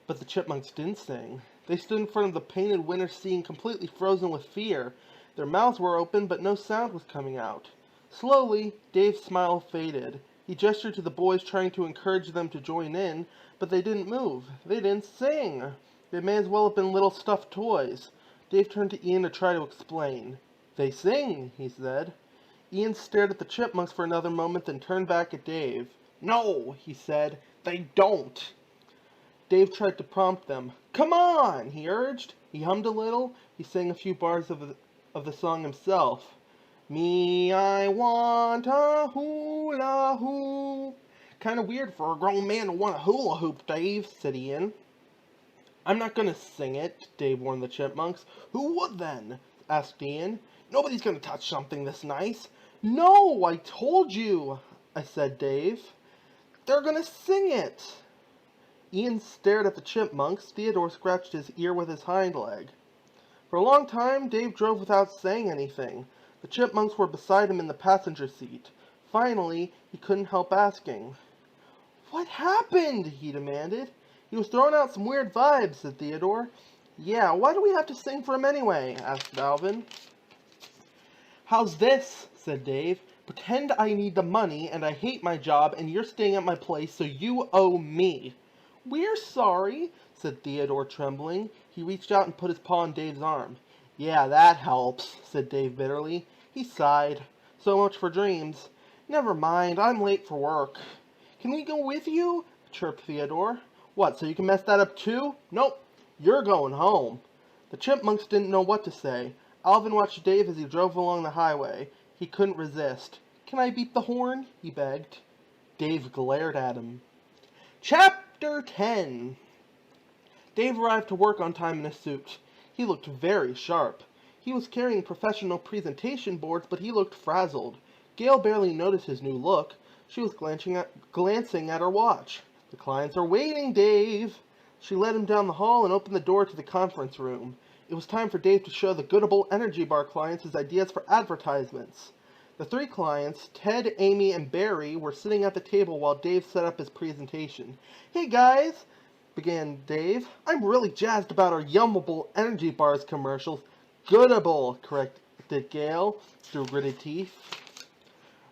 But the Chipmunks didn't sing. They stood in front of the painted winter scene completely frozen with fear. Their mouths were open, but no sound was coming out. Slowly, Dave's smile faded. He gestured to the boys, trying to encourage them to join in, but they didn't move. They didn't sing. They may as well have been little stuffed toys. Dave turned to Ian to try to explain. They sing, he said. Ian stared at the Chipmunks for another moment, then turned back at Dave. No, he said. They don't. Dave tried to prompt them. Come on, he urged. He hummed a little. He sang a few bars of the song himself. Me, I want a hula hoop. Kind of weird for a grown man to want a hula hoop, Dave, said Ian. I'm not going to sing it, Dave warned the Chipmunks. Who would then? Asked Ian. Nobody's going to touch something this nice. No, I told you, said Dave. They're going to sing it. Ian stared at the Chipmunks. Theodore scratched his ear with his hind leg. For a long time, Dave drove without saying anything. The Chipmunks were beside him in the passenger seat. Finally, he couldn't help asking. What happened? He demanded. He was throwing out some weird vibes, said Theodore. Yeah, why do we have to sing for him anyway? Asked Alvin. How's this? Said Dave. Pretend I need the money and I hate my job and you're staying at my place, so you owe me. We're sorry, said Theodore, trembling. He reached out and put his paw on Dave's arm. Yeah, that helps, said Dave bitterly. He sighed. So much for dreams. Never mind, I'm late for work. Can we go with you? Chirped Theodore. What, so you can mess that up too? Nope, you're going home. The Chipmunks didn't know what to say. Alvin watched Dave as he drove along the highway. He couldn't resist. Can I beep the horn? He begged. Dave glared at him. Chapter 10. Dave arrived to work on time in a suit. He looked very sharp. He was carrying professional presentation boards, but he looked frazzled. Gail barely noticed his new look. She was glancing at her watch. The clients are waiting, Dave. She led him down the hall and opened the door to the conference room. It was time for Dave to show the Goodable Energy Bar clients his ideas for advertisements. The three clients, Ted, Amy, and Barry, were sitting at the table while Dave set up his presentation. Hey guys, began Dave. I'm really jazzed about our Yummable Energy Bars commercials. Goodable, corrected Gail through gritted teeth.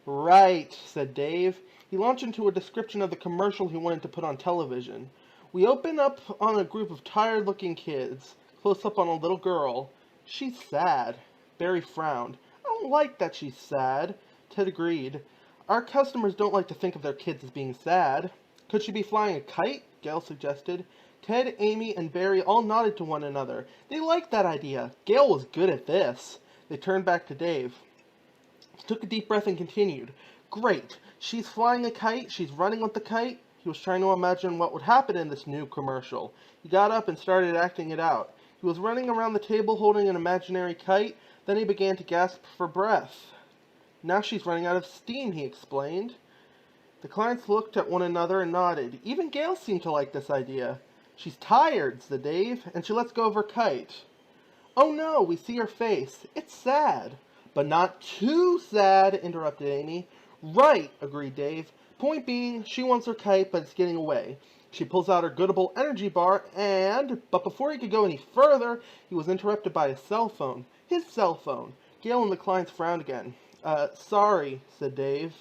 Right, said Dave. He launched into a description of the commercial he wanted to put on television. We open up on a group of tired-looking kids. Close up on a little girl. She's sad. Barry frowned. I don't like that she's sad. Ted agreed. Our customers don't like to think of their kids as being sad. Could she be flying a kite? Gail suggested. Ted, Amy, and Barry all nodded to one another. They liked that idea. Gail was good at this. They turned back to Dave. He took a deep breath and continued. Great. She's flying a kite. She's running with the kite. He was trying to imagine what would happen in this new commercial. He got up and started acting it out. He was running around the table holding an imaginary kite, then he began to gasp for breath. Now she's running out of steam, he explained. The clients looked at one another and nodded. Even Gail seemed to like this idea. She's tired, said Dave, and she lets go of her kite. Oh no, we see her face. It's sad. But not too sad, interrupted Amy. Right, agreed Dave. Point being, she wants her kite, but it's getting away. She pulls out her goodable energy bar but before he could go any further, he was interrupted by a cell phone. His cell phone. Gail and the clients frowned again. Sorry, said Dave.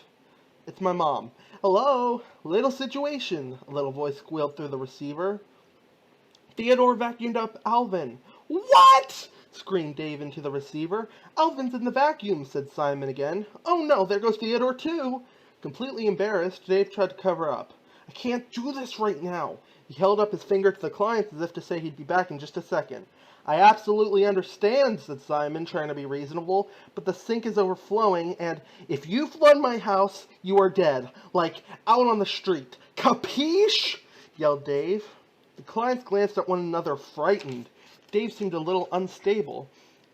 It's my mom. Hello? Little situation, a little voice squealed through the receiver. Theodore vacuumed up Alvin. What? Screamed Dave into the receiver. Alvin's in the vacuum, said Simon again. Oh no, there goes Theodore too. Completely embarrassed, Dave tried to cover up. I can't do this right now. He held up his finger to the clients as if to say he'd be back in just a second. I absolutely understand, said Simon, trying to be reasonable, but the sink is overflowing, and if you flood my house, you are dead. Like, out on the street. Capiche? Yelled Dave. The clients glanced at one another, frightened. Dave seemed a little unstable.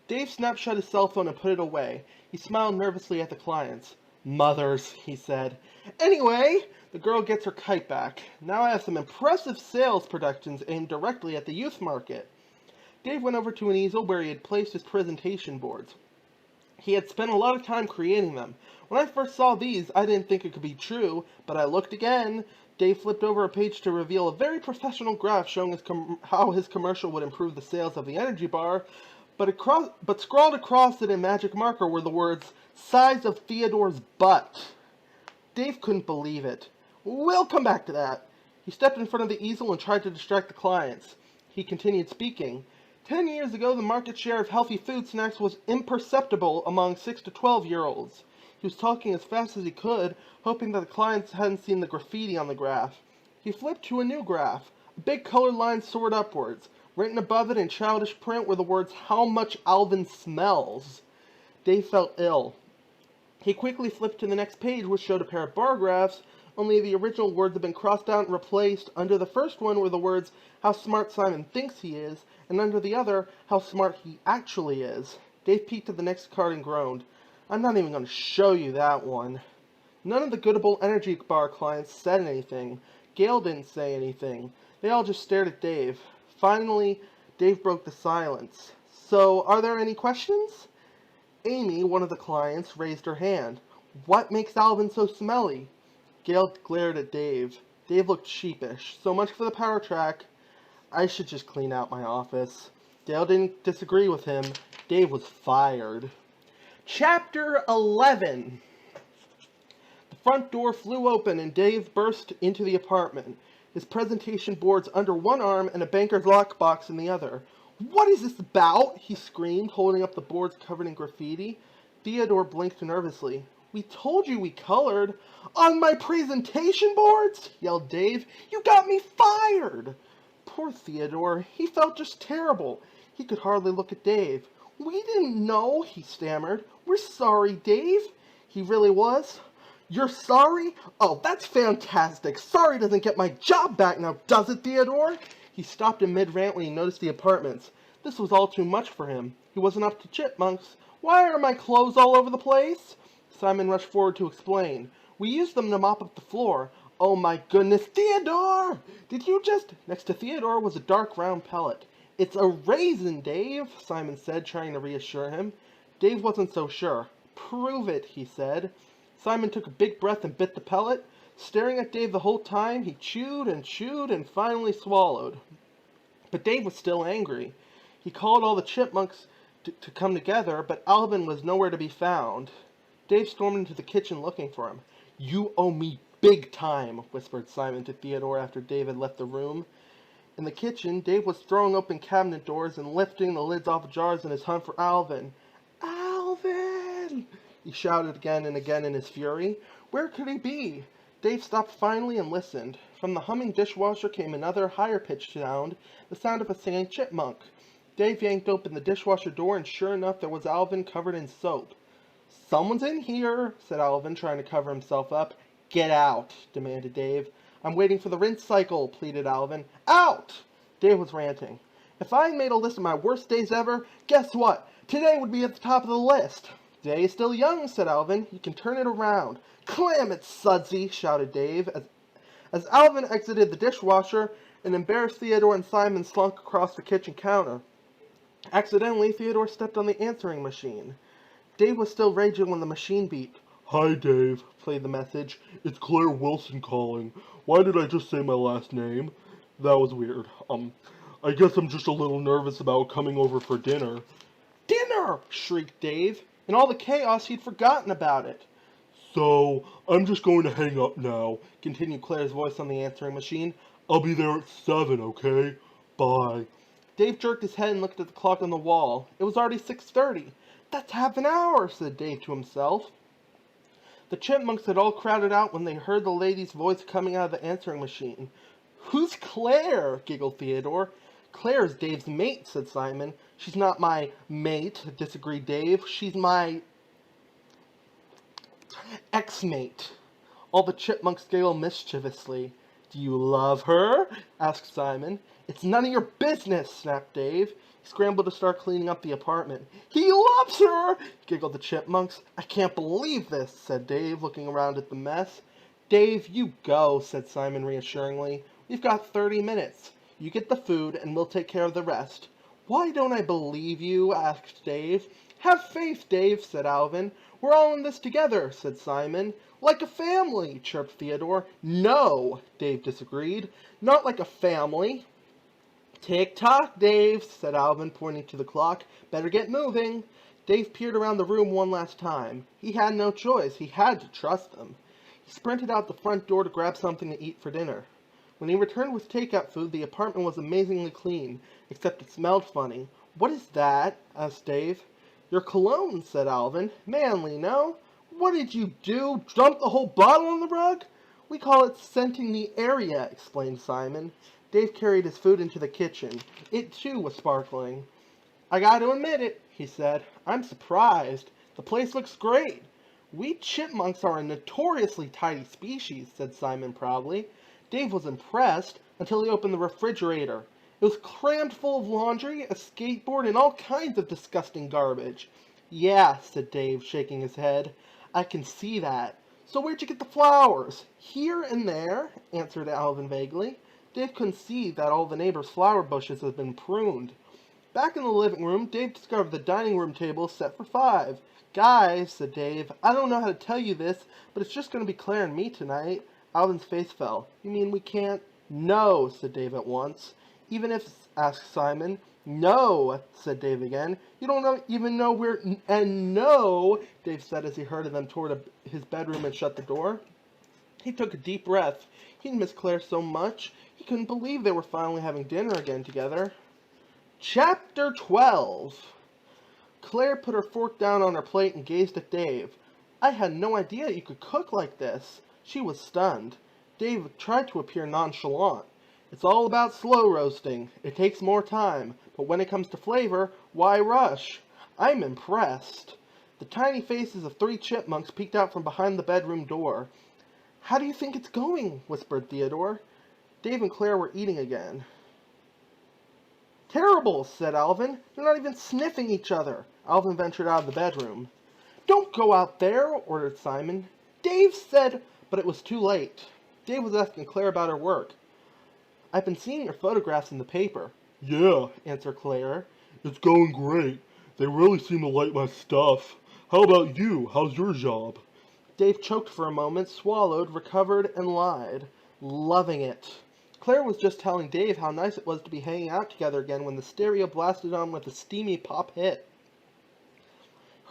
Dave snapped shut his cell phone and put it away. He smiled nervously at the clients. Mothers, he said. Anyway, the girl gets her kite back. Now I have some impressive sales productions aimed directly at the youth market. Dave went over to an easel where he had placed his presentation boards. He had spent a lot of time creating them. When I first saw these, I didn't think it could be true, but I looked again. Dave flipped over a page to reveal a very professional graph showing how his commercial would improve the sales of the energy bar, but scrawled across it in magic marker were the words, size of Theodore's butt. Dave couldn't believe it. We'll come back to that. He stepped in front of the easel and tried to distract the clients. He continued speaking. 10 years ago, the market share of healthy food snacks was imperceptible among 6 to 12-year-olds. He was talking as fast as he could, hoping that the clients hadn't seen the graffiti on the graph. He flipped to a new graph. A big colored line soared upwards. Written above it in childish print were the words, how much Alvin smells. Dave felt ill. He quickly flipped to the next page, which showed a pair of bar graphs, only the original words had been crossed out and replaced. Under the first one were the words, how smart Simon thinks he is, and under the other, how smart he actually is. Dave peeked at the next card and groaned. I'm not even going to show you that one. None of the goodable energy bar clients said anything. Gail didn't say anything. They all just stared at Dave. Finally, Dave broke the silence. So, are there any questions? Amy, one of the clients, raised her hand. What makes Alvin so smelly? Gail glared at Dave. Dave looked sheepish. So much for the power track. I should just clean out my office. Gail didn't disagree with him. Dave was fired. Chapter 11. The front door flew open and Dave burst into the apartment, his presentation boards under one arm and a banker's lockbox in the other. What is this about? He screamed, holding up the boards covered in graffiti. Theodore blinked nervously. We told you we colored. On my presentation boards? Yelled Dave. You got me fired. Poor Theodore. He felt just terrible. He could hardly look at Dave. We didn't know, he stammered. We're sorry, Dave. He really was. You're sorry? Oh, that's fantastic. Sorry doesn't get my job back now, does it, Theodore? He stopped in mid-rant when he noticed the apartments. This was all too much for him. He wasn't up to Chipmunks. Why are my clothes all over the place? Simon rushed forward to explain. We used them to mop up the floor. Oh my goodness, Theodore! Did you just... Next to Theodore was a dark round pellet. It's a raisin, Dave, Simon said, trying to reassure him. Dave wasn't so sure. Prove it, he said. Simon took a big breath and bit the pellet. Staring at Dave the whole time, he chewed and finally swallowed. But Dave was still angry. He called all the Chipmunks to come together, but Alvin was nowhere to be found. Dave stormed into the kitchen looking for him. You owe me big time, whispered Simon to Theodore after Dave had left the room. In the kitchen, Dave was throwing open cabinet doors and lifting the lids off jars in his hunt for Alvin. Alvin! He shouted again and again in his fury. Where could he be? Dave stopped finally and listened. From the humming dishwasher came another higher-pitched sound, the sound of a singing chipmunk. Dave yanked open the dishwasher door, and sure enough, there was Alvin covered in soap. Someone's in here, said Alvin, trying to cover himself up. Get out, demanded Dave. I'm waiting for the rinse cycle, pleaded Alvin. Out! Dave was ranting. If I made a list of my worst days ever, guess what? Today would be at the top of the list. Day is still young, said Alvin. You can turn it around. Clam it, Sudsy, shouted Dave. As Alvin exited the dishwasher, an embarrassed Theodore and Simon slunk across the kitchen counter. Accidentally, Theodore stepped on the answering machine. Dave was still raging when the machine beeped. Hi, Dave, played the message. It's Claire Wilson calling. Why did I just say my last name? That was weird. I guess I'm just a little nervous about coming over for dinner. Dinner! Shrieked Dave. In all the chaos, he'd forgotten about it. So, I'm just going to hang up now, continued Claire's voice on the answering machine. I'll be there at 7, okay? Bye. Dave jerked his head and looked at the clock on the wall. It was already 6:30. That's half an hour, said Dave to himself. The Chipmunks had all crowded out when they heard the lady's voice coming out of the answering machine. Who's Claire? Giggled Theodore. Claire's Dave's mate, said Simon. She's not my mate, disagreed Dave. She's my ex-mate. All the Chipmunks giggled mischievously. Do you love her? Asked Simon. It's none of your business, snapped Dave. He scrambled to start cleaning up the apartment. He loves her, giggled the Chipmunks. I can't believe this, said Dave, looking around at the mess. Dave, you go, said Simon reassuringly. We've got 30 minutes. You get the food, and we'll take care of the rest. Why don't I believe you? Asked Dave. Have faith, Dave, said Alvin. We're all in this together, said Simon. Like a family, chirped Theodore. No, Dave disagreed. Not like a family. Tick-tock, Dave, said Alvin, pointing to the clock. Better get moving. Dave peered around the room one last time. He had no choice. He had to trust them. He sprinted out the front door to grab something to eat for dinner. When he returned with takeout food, the apartment was amazingly clean, except it smelled funny. What is that? Asked Dave. Your cologne, said Alvin. Manly, no? What did you do? Dump the whole bottle on the rug? We call it scenting the area, explained Simon. Dave carried his food into the kitchen. It, too, was sparkling. I got to admit it, he said. I'm surprised. The place looks great. We Chipmunks are a notoriously tidy species, said Simon proudly. Dave was impressed until he opened the refrigerator. It was crammed full of laundry, a skateboard, and all kinds of disgusting garbage. Yeah, said Dave, shaking his head. I can see that. So where'd you get the flowers? Here and there, answered Alvin vaguely. Dave couldn't see that all the neighbors' flower bushes had been pruned. Back in the living room, Dave discovered the dining room table set for 5. Guys, said Dave, I don't know how to tell you this, but it's just going to be Claire and me tonight. Alvin's face fell. You mean we can't? No, said Dave at once. Even if, asked Simon. No, said Dave again. You don't even know where, and no, Dave said as he herded them toward his bedroom and shut the door. He took a deep breath. He'd missed Claire so much. He couldn't believe they were finally having dinner again together. Chapter 12. Claire put her fork down on her plate and gazed at Dave. I had no idea you could cook like this. She was stunned. Dave tried to appear nonchalant. It's all about slow roasting. It takes more time, but when it comes to flavor, why rush? I'm impressed. The tiny faces of 3 chipmunks peeked out from behind the bedroom door. How do you think it's going? Whispered Theodore. Dave and Claire were eating again. Terrible, said Alvin. They're not even sniffing each other. Alvin ventured out of the bedroom. Don't go out there, ordered Simon. Dave said, but it was too late. Dave was asking Claire about her work. I've been seeing your photographs in the paper. Yeah, answered Claire. It's going great. They really seem to like my stuff. How about you? How's your job? Dave choked for a moment, swallowed, recovered, and lied. Loving it. Claire was just telling Dave how nice it was to be hanging out together again when the stereo blasted on with a steamy pop hit.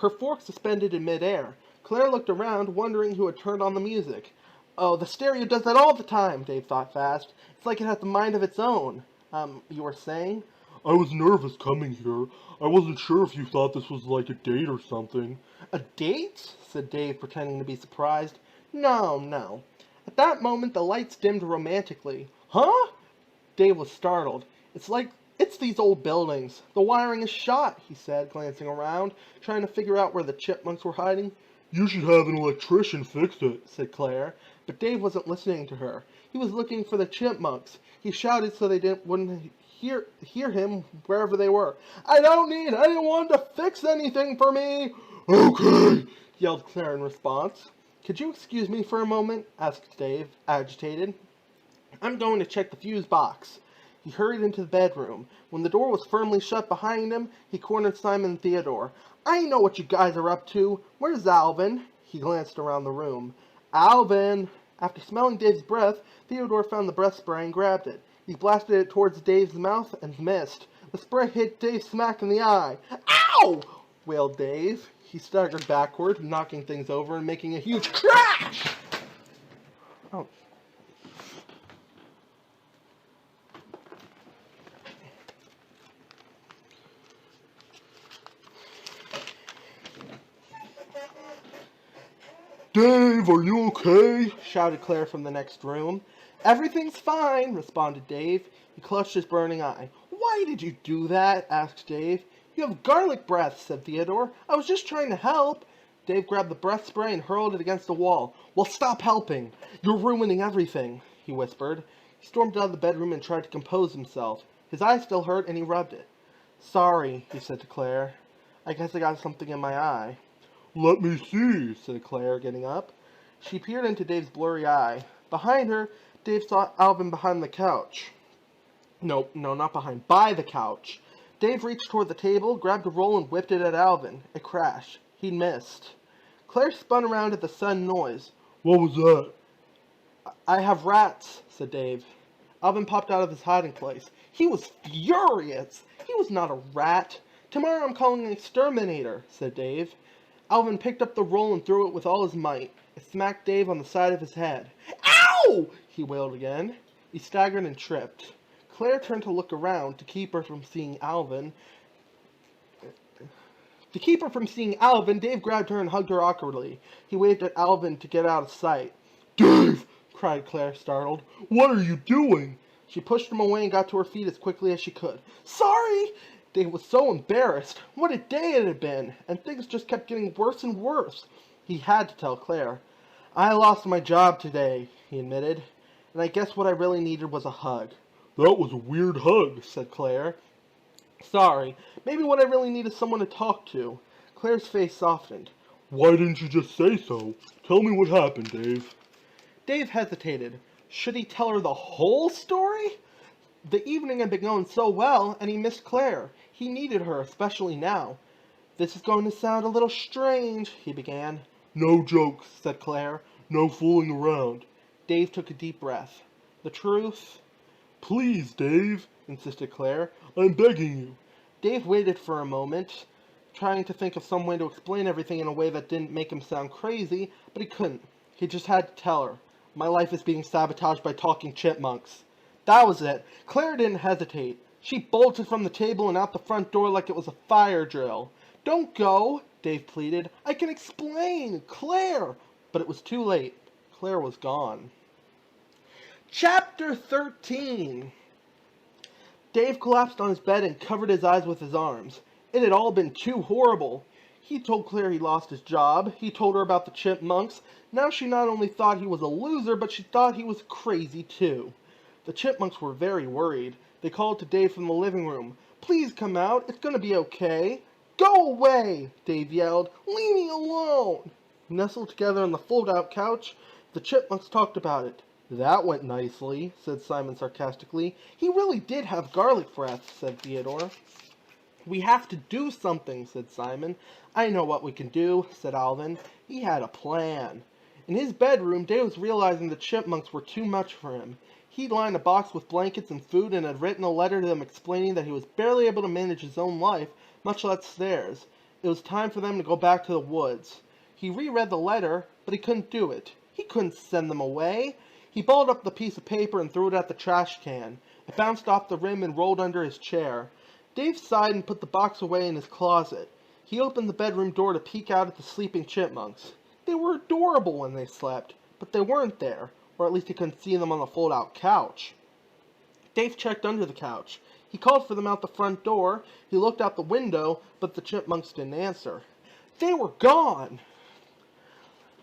Her fork suspended in midair. Claire looked around, wondering who had turned on the music. Oh, the stereo does that all the time, Dave thought fast. It's like it has a mind of its own. You were saying? I was nervous coming here. I wasn't sure if you thought this was like a date or something. A date? Said Dave, pretending to be surprised. No. At that moment, the lights dimmed romantically. Huh? Dave was startled. It's these old buildings. The wiring is shot, he said, glancing around, trying to figure out where the chipmunks were hiding. You should have an electrician fix it, said Claire. But Dave wasn't listening to her. He was looking for the chipmunks. He shouted so they wouldn't hear him wherever they were. "I don't need anyone to fix anything for me." Okay, yelled Claire in response. "Could you excuse me for a moment?" asked Dave, agitated. "I'm going to check the fuse box." He hurried into the bedroom. When the door was firmly shut behind him, he cornered Simon and Theodore. "I know what you guys are up to. Where's Alvin?" He glanced around the room. "Alvin!" After smelling Dave's breath, Theodore found the breath spray and grabbed it. He blasted it towards Dave's mouth and missed. The spray hit Dave smack in the eye. "Ow!" wailed Dave. He staggered backward, knocking things over and making a huge crash! Oh. Dave, are you okay? shouted Claire from the next room. "Everything's fine," responded Dave. He clutched his burning eye. "Why did you do that?" asked Dave. "You have garlic breath," said Theodore. "I was just trying to help." Dave grabbed the breath spray and hurled it against the wall. "Well, stop helping. You're ruining everything," he whispered. He stormed out of the bedroom and tried to compose himself. His eye still hurt and he rubbed it. "Sorry," he said to Claire. "I guess I got something in my eye." Let me see, said Claire, getting up. She peered into Dave's blurry eye. Behind her, Dave saw Alvin behind the couch. No, not behind, by the couch. Dave reached toward the table, grabbed a roll, and whipped it at Alvin. It crashed. He'd missed. Claire spun around at the sudden noise. What was that? "I have rats," said Dave. Alvin popped out of his hiding place. He was furious. He was not a rat. "Tomorrow I'm calling an exterminator," said Dave. Alvin picked up the roll and threw it with all his might. It smacked Dave on the side of his head. "Ow!" he wailed again. He staggered and tripped. Claire turned to look around to keep her from seeing Alvin. Dave grabbed her and hugged her awkwardly. He waved at Alvin to get out of sight. Dave! cried Claire, startled. What are you doing? She pushed him away and got to her feet as quickly as she could. "Sorry!" Dave was so embarrassed. What a day it had been, and things just kept getting worse and worse. He had to tell Claire. "I lost my job today," he admitted, "and I guess what I really needed was a hug." That was a weird hug, said Claire. "Sorry. Maybe what I really need is someone to talk to." Claire's face softened. Why didn't you just say so? Tell me what happened, Dave. Dave hesitated. Should he tell her the whole story? The evening had been going so well, and he missed Claire. He needed her, especially now. "This is going to sound a little strange," he began. No jokes, said Claire. No fooling around. Dave took a deep breath. "The truth?" Please, Dave, insisted Claire. I'm begging you. Dave waited for a moment, trying to think of some way to explain everything in a way that didn't make him sound crazy, but he couldn't. He just had to tell her. "My life is being sabotaged by talking chipmunks." That was it. Claire didn't hesitate. She bolted from the table and out the front door like it was a fire drill. "Don't go," Dave pleaded. "I can explain. Claire!" But it was too late. Claire was gone. Chapter 13. Dave collapsed on his bed and covered his eyes with his arms. It had all been too horrible. He told Claire he lost his job. He told her about the chipmunks. Now she not only thought he was a loser, but she thought he was crazy too. The chipmunks were very worried. They called to Dave from the living room. "Please come out. It's going to be okay." "Go away!" Dave yelled. "Leave me alone!" Nestled together on the fold-out couch, the chipmunks talked about it. "That went nicely," said Simon sarcastically. "He really did have garlic breath," said Theodore. "We have to do something," said Simon. "I know what we can do," said Alvin. He had a plan. In his bedroom, Dave was realizing the chipmunks were too much for him. He'd lined a box with blankets and food and had written a letter to them explaining that he was barely able to manage his own life, much less theirs. It was time for them to go back to the woods. He reread the letter, but he couldn't do it. He couldn't send them away. He balled up the piece of paper and threw it at the trash can. It bounced off the rim and rolled under his chair. Dave sighed and put the box away in his closet. He opened the bedroom door to peek out at the sleeping chipmunks. They were adorable when they slept, but they weren't there, or at least he couldn't see them on the fold-out couch. Dave checked under the couch. He called for them out the front door. He looked out the window, but the chipmunks didn't answer. They were gone!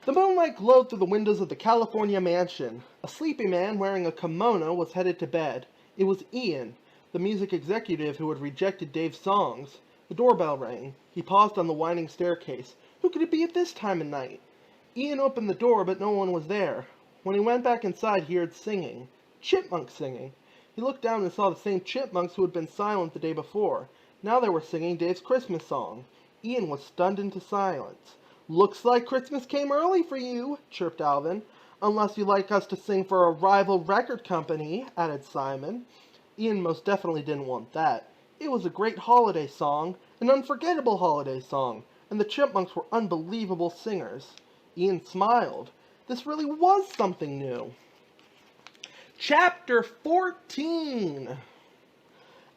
The moonlight glowed through the windows of the California mansion. A sleepy man wearing a kimono was headed to bed. It was Ian. the music executive who had rejected Dave's songs. The doorbell rang. He paused on the winding staircase. Who could it be at this time of night? Ian opened the door, but no one was there. When he went back inside, he heard singing. Chipmunks singing. He looked down and saw the same chipmunks who had been silent the day before. Now they were singing Dave's Christmas song. Ian was stunned into silence. "Looks like Christmas came early for you," chirped Alvin. "Unless you'd like us to sing for a rival record company," added Simon. Ian most definitely didn't want that. It was a great holiday song, an unforgettable holiday song, and the Chipmunks were unbelievable singers. Ian smiled. This really was something new. Chapter 14.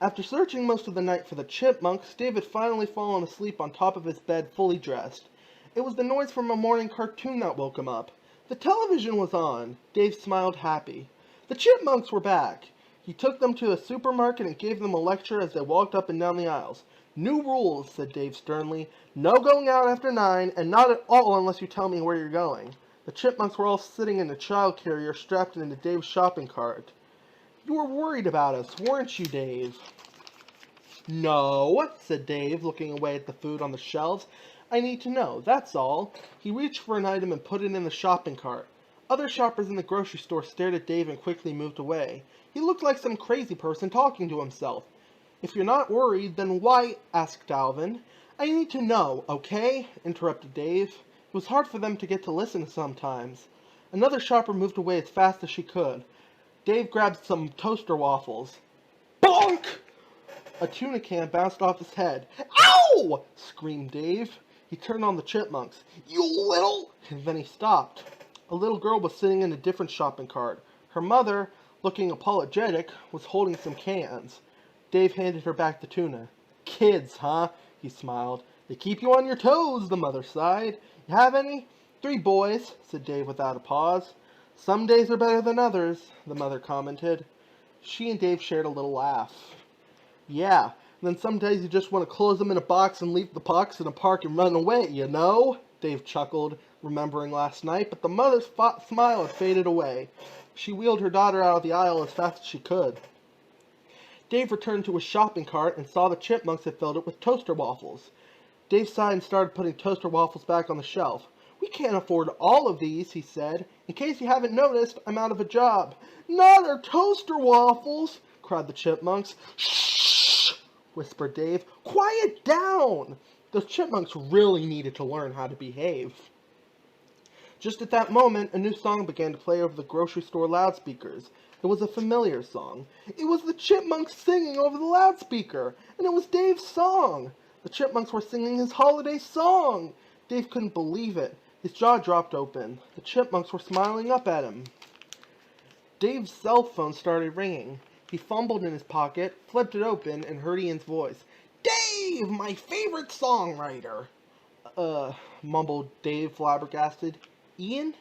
After searching most of the night for the Chipmunks, Dave had finally fallen asleep on top of his bed, fully dressed. It was the noise from a morning cartoon that woke him up. The television was on. Dave smiled happy. The Chipmunks were back. He took them to a supermarket and gave them a lecture as they walked up and down the aisles. "New rules," said Dave sternly. "No going out after 9, and not at all unless you tell me where you're going." The Chipmunks were all sitting in a child carrier strapped into Dave's shopping cart. "You were worried about us, weren't you, Dave?" "No," said Dave, looking away at the food on the shelves. "I need to know, that's all." He reached for an item and put it in the shopping cart. Other shoppers in the grocery store stared at Dave and quickly moved away. He looked like some crazy person talking to himself. "If you're not worried, then why?" asked Alvin. "I need to know, okay?" interrupted Dave. It was hard for them to get to listen sometimes. Another shopper moved away as fast as she could. Dave grabbed some toaster waffles. Bonk! A tuna can bounced off his head. "Ow!" screamed Dave. He turned on the Chipmunks. "You little..." And then he stopped. A little girl was sitting in a different shopping cart. Her mother, looking apologetic, was holding some cans. Dave handed her back the tuna. "Kids, huh?" he smiled. "They keep you on your toes," the mother sighed. "You have any?" "3 boys," said Dave without a pause. "Some days are better than others," the mother commented. She and Dave shared a little laugh. "Yeah, and then some days you just want to close them in a box and leave the box in a park and run away, you know?" Dave chuckled, remembering last night, but the mother's smile had faded away. She wheeled her daughter out of the aisle as fast as she could. Dave returned to his shopping cart and saw the Chipmunks had filled it with toaster waffles. Dave sighed and started putting toaster waffles back on the shelf. "We can't afford all of these," he said. "In case you haven't noticed, I'm out of a job." "Not our toaster waffles!" cried the Chipmunks. "Shh!" whispered Dave. "Quiet down!" Those Chipmunks really needed to learn how to behave. Just at that moment, a new song began to play over the grocery store loudspeakers. It was a familiar song. It was the Chipmunks singing over the loudspeaker, and it was Dave's song. The Chipmunks were singing his holiday song. Dave couldn't believe it. His jaw dropped open. The Chipmunks were smiling up at him. Dave's cell phone started ringing. He fumbled in his pocket, flipped it open, and heard Ian's voice. "Dave, my favorite songwriter!" Mumbled Dave, flabbergasted. "Ian?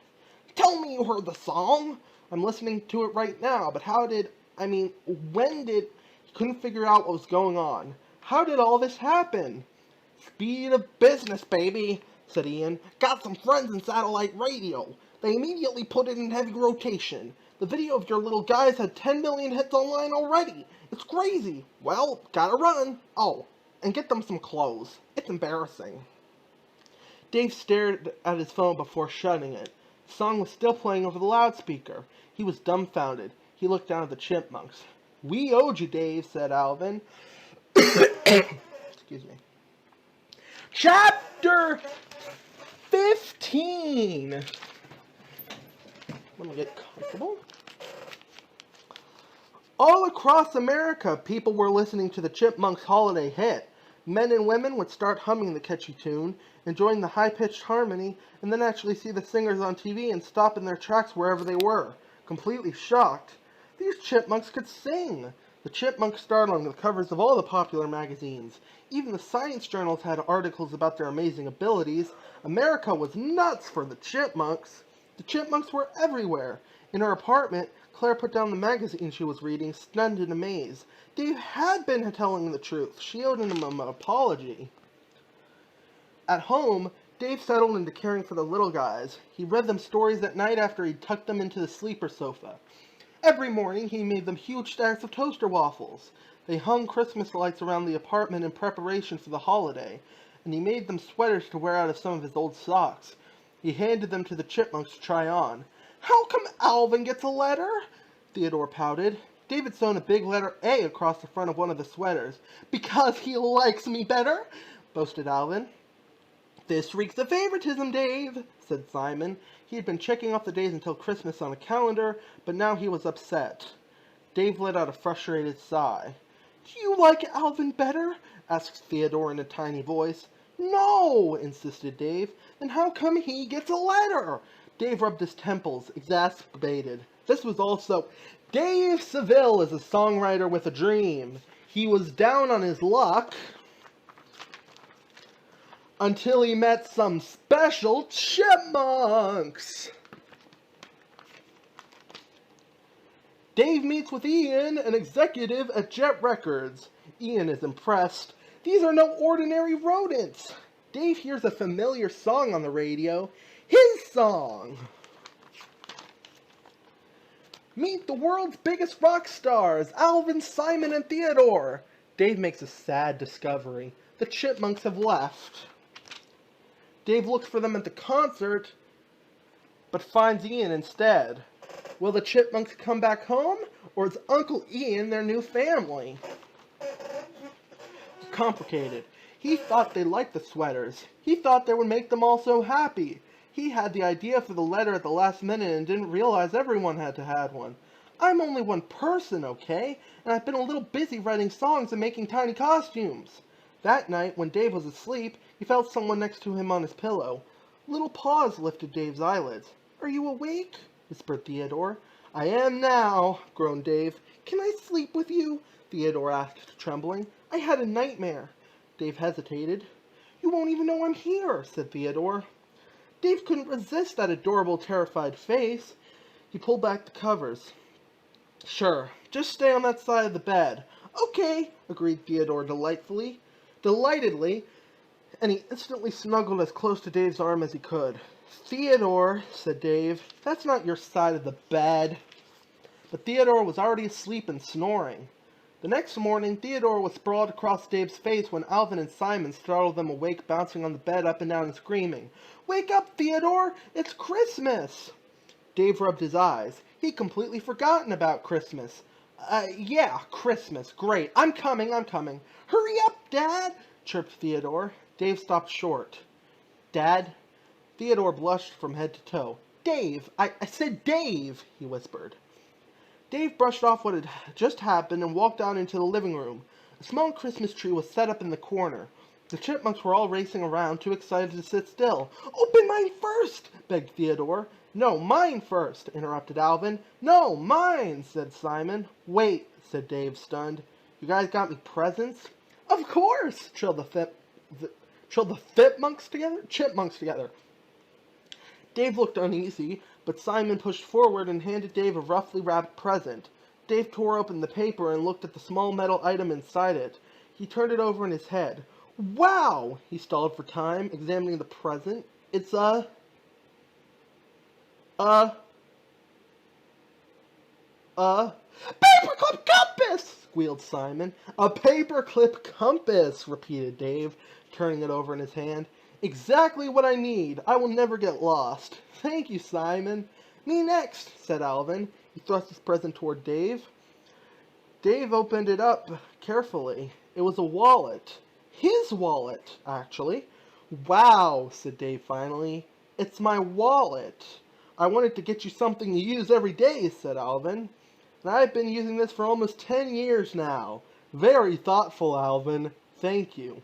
Tell me you heard the song. I'm listening to it right now, but when did..." He couldn't figure out what was going on. "How did all this happen?" "Speed of business, baby," said Ian. "Got some friends in satellite radio. They immediately put it in heavy rotation. The video of your little guys had 10 million hits online already. It's crazy. Well, gotta run. Oh, and get them some clothes. It's embarrassing." Dave stared at his phone before shutting it. The song was still playing over the loudspeaker. He was dumbfounded. He looked down at the Chipmunks. "We owed you, Dave," said Alvin. Excuse me. Chapter 15. Let me get comfortable. All across America, people were listening to the Chipmunks' holiday hit. Men and women would start humming the catchy tune, enjoying the high-pitched harmony, and then actually see the singers on TV and stop in their tracks wherever they were, completely shocked. These Chipmunks could sing! The Chipmunks starred on the covers of all the popular magazines. Even the science journals had articles about their amazing abilities. America was nuts for the Chipmunks. The Chipmunks were everywhere. In her apartment, Claire put down the magazine she was reading, stunned and amazed. Dave had been telling the truth. She owed him an apology. At home, Dave settled into caring for the little guys. He read them stories at night after he'd tucked them into the sleeper sofa. Every morning, he made them huge stacks of toaster waffles. They hung Christmas lights around the apartment in preparation for the holiday, and he made them sweaters to wear out of some of his old socks. He handed them to the Chipmunks to try on. "How come Alvin gets a letter?" Theodore pouted. David sewn a big letter A across the front of one of the sweaters. "Because he likes me better," boasted Alvin. "This reeks of favoritism, Dave," said Simon. He had been checking off the days until Christmas on a calendar, but now he was upset. Dave let out a frustrated sigh. "Do you like Alvin better?" asked Theodore in a tiny voice. "No," insisted Dave. "Then how come he gets a letter?" Dave rubbed his temples, exasperated. This was also... Dave Seville is a songwriter with a dream. He was down on his luck until he met some special chipmunks. Dave meets with Ian, an executive at Jet Records. Ian is impressed. These are no ordinary rodents. Dave hears a familiar song on the radio. His song. Meet the world's biggest rock stars, Alvin, Simon, and Theodore. Dave makes a sad discovery. The Chipmunks have left. Dave looks for them at the concert, but finds Ian instead. Will the Chipmunks come back home, or is Uncle Ian their new family? Complicated. He thought they liked the sweaters. He thought they would make them all so happy. He had the idea for the letter at the last minute and didn't realize everyone had to have one. I'm only one person, okay? And I've been a little busy writing songs and making tiny costumes. That night, when Dave was asleep, he felt someone next to him on his pillow. Little paws lifted Dave's eyelids. "Are you awake?" whispered Theodore. "I am now," groaned Dave. "Can I sleep with you?" Theodore asked, trembling. "I had a nightmare." Dave hesitated. "You won't even know I'm here," said Theodore. Dave couldn't resist that adorable, terrified face. He pulled back the covers. "Sure, just stay on that side of the bed." "Okay," agreed Theodore delightedly, and he instantly snuggled as close to Dave's arm as he could. "Theodore," said Dave, "that's not your side of the bed." But Theodore was already asleep and snoring. The next morning, Theodore was sprawled across Dave's face when Alvin and Simon startled them awake, bouncing on the bed up and down and screaming. "Wake up, Theodore! It's Christmas!" Dave rubbed his eyes. He'd completely forgotten about Christmas. Yeah, Christmas. Great. I'm coming. Hurry up, Dad!" chirped Theodore. Dave stopped short. "Dad?" Theodore blushed from head to toe. "Dave! I said Dave!" he whispered. Dave brushed off what had just happened and walked out into the living room. A small Christmas tree was set up in the corner. The Chipmunks were all racing around, too excited to sit still. "Open mine first!" begged Theodore. "No, mine first!" interrupted Alvin. "No, mine!" said Simon. "Wait," said Dave, stunned. "You guys got me presents?" "Of course!" trilled the Chipmunks together. Dave looked uneasy, but Simon pushed forward and handed Dave a roughly wrapped present. Dave tore open the paper and looked at the small metal item inside it. He turned it over in his head. "Wow!" He stalled for time, examining the present. "It's a paperclip compass!" squealed Simon. "A paperclip compass!" repeated Dave, turning it over in his hand. "Exactly what I need. I will never get lost. Thank you, Simon." "Me next," said Alvin. He thrust his present toward Dave. Dave opened it up carefully. It was a wallet. His wallet, actually. "Wow," said Dave finally. "It's my wallet." "I wanted to get you something you use every day," said Alvin. "And I've been using this for almost 10 years now. Very thoughtful, Alvin. Thank you."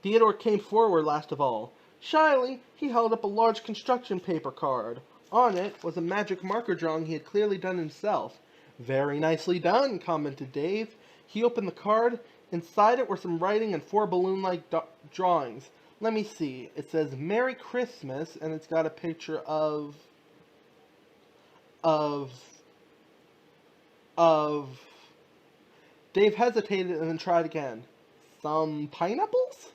Theodore came forward last of all. Shyly, he held up a large construction paper card. On it was a magic marker drawing he had clearly done himself. "Very nicely done," commented Dave. He opened the card. Inside it were some writing and 4 balloon-like drawings. Let me see. It says Merry Christmas, and it's got a picture of... Dave hesitated and then tried again. "Some pineapples?"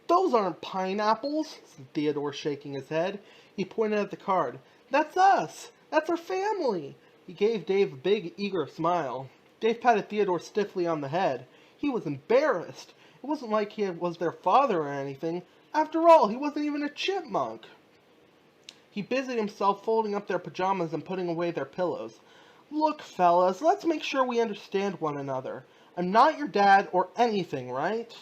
"Those aren't pineapples," said Theodore, shaking his head. He pointed at the card. "That's us! That's our family!" He gave Dave a big, eager smile. Dave patted Theodore stiffly on the head. He was embarrassed. It wasn't like he was their father or anything. After all, he wasn't even a chipmunk. He busied himself folding up their pajamas and putting away their pillows. Look, fellas, let's make sure we understand one another. I'm not your dad or anything, right?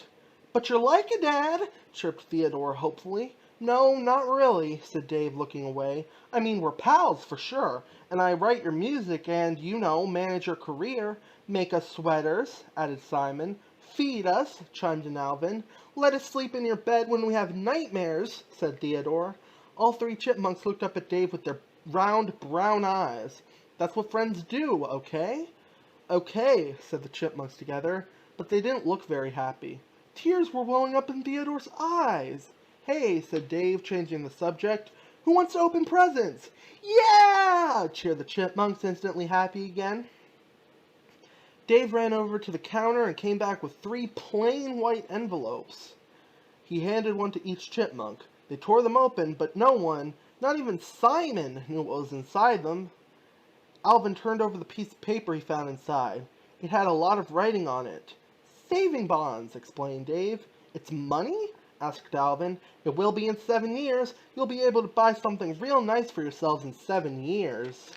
But you're like a dad, chirped Theodore hopefully. No, not really, said Dave, looking away. I mean, we're pals, for sure, and I write your music and, manage your career. Make us sweaters, added Simon. Feed us, chimed in Alvin. Let us sleep in your bed when we have nightmares, said Theodore. All three chipmunks looked up at Dave with their round, brown eyes. That's what friends do, okay? Okay, said the chipmunks together, but they didn't look very happy. Tears were welling up in Theodore's eyes. Hey, said Dave, changing the subject. Who wants to open presents? Yeah! Cheered the chipmunks, instantly happy again. Dave ran over to the counter and came back with 3 plain white envelopes. He handed one to each chipmunk. They tore them open, but no one, not even Simon, knew what was inside them. Alvin turned over the piece of paper he found inside. It had a lot of writing on it. Saving bonds, explained Dave. It's money? Asked Alvin. It will be in 7 years. You'll be able to buy something real nice for yourselves in 7 years.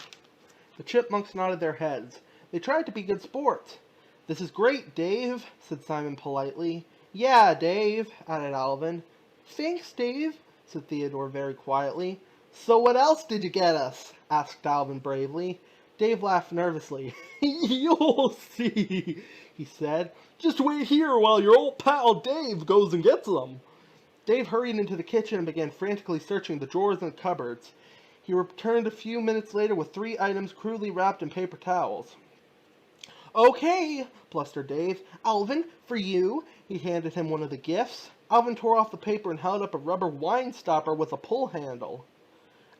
The chipmunks nodded their heads. They tried to be good sports. This is great, Dave, said Simon politely. Yeah, Dave, added Alvin. Thanks, Dave, said Theodore very quietly. So what else did you get us? Asked Alvin bravely. Dave laughed nervously. You'll see, he said. Just wait here while your old pal Dave goes and gets them. Dave hurried into the kitchen and began frantically searching the drawers and cupboards. He returned a few minutes later with 3 items crudely wrapped in paper towels. Okay, blustered Dave. Alvin, for you. He handed him one of the gifts. Alvin tore off the paper and held up a rubber wine stopper with a pull handle.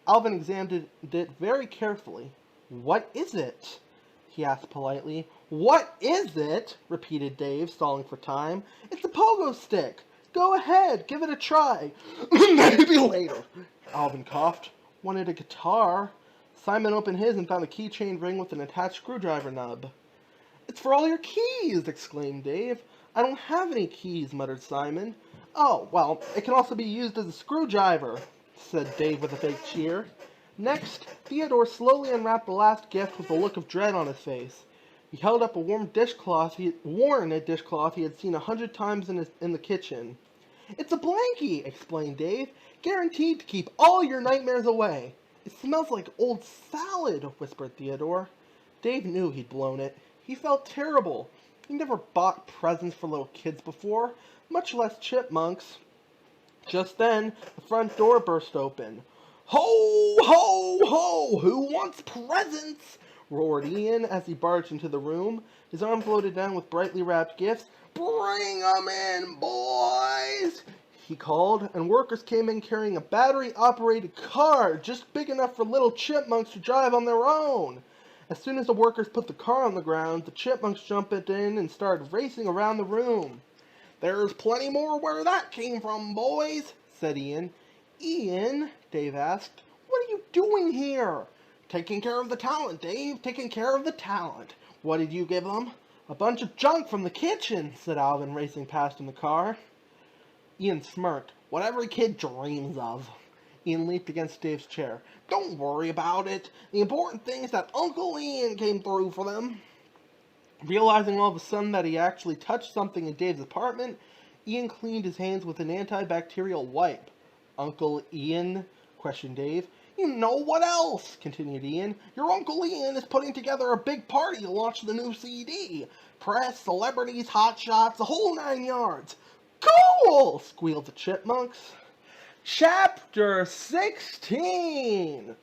Alvin examined it very carefully. What is it? He asked politely. What is it? Repeated Dave, stalling for time. It's a pogo stick. Go ahead, give it a try. Maybe later, Alvin coughed. Wanted a guitar. Simon opened his and found a keychain ring with an attached screwdriver nub. It's for all your keys, exclaimed Dave. I don't have any keys, muttered Simon. Oh, well, it can also be used as a screwdriver, said Dave with a fake cheer. Next, Theodore slowly unwrapped the last gift with a look of dread on his face. He held up a worn dishcloth he had seen 100 times in the kitchen. It's a blankie, explained Dave. Guaranteed to keep all your nightmares away. It smells like old salad, whispered Theodore. Dave knew he'd blown it. He felt terrible. He never bought presents for little kids before, much less chipmunks. Just then, the front door burst open. Ho, ho, ho! Who wants presents? Roared Ian as he barged into the room. His arms loaded down with brightly wrapped gifts. Bring 'em in, boys! He called, and workers came in carrying a battery-operated car just big enough for little chipmunks to drive on their own. As soon as the workers put the car on the ground, the chipmunks jumped in and started racing around the room. There's plenty more where that came from, boys, said Ian. Ian, Dave asked, what are you doing here? Taking care of the talent, Dave, taking care of the talent. What did you give them? A bunch of junk from the kitchen, said Alvin, racing past in the car. Ian smirked. What every kid dreams of. Ian leaped against Dave's chair. Don't worry about it. The important thing is that Uncle Ian came through for them. Realizing all of a sudden that he actually touched something in Dave's apartment, Ian cleaned his hands with an antibacterial wipe. Uncle Ian? Questioned Dave. You know what else? Continued Ian. Your Uncle Ian is putting together a big party to launch the new CD. Press, celebrities, hot shots, the whole 9 yards. Cool! Squealed the chipmunks. Chapter 16!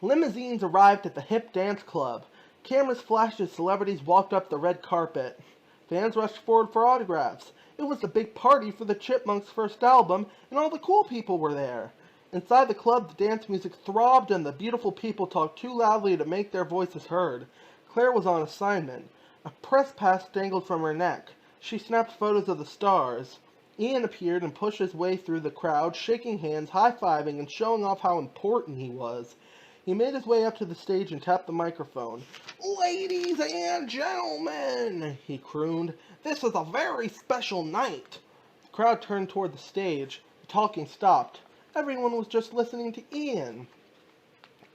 Limousines arrived at the hip dance club. Cameras flashed as celebrities walked up the red carpet. Fans rushed forward for autographs. It was the big party for the Chipmunks' first album, and all the cool people were there. Inside the club, the dance music throbbed, and the beautiful people talked too loudly to make their voices heard. Claire was on assignment. A press pass dangled from her neck. She snapped photos of the stars. Ian appeared and pushed his way through the crowd, shaking hands, high-fiving, and showing off how important he was. He made his way up to the stage and tapped the microphone. "Ladies and gentlemen," he crooned, "this is a very special night." The crowd turned toward the stage. The talking stopped. Everyone was just listening to Ian.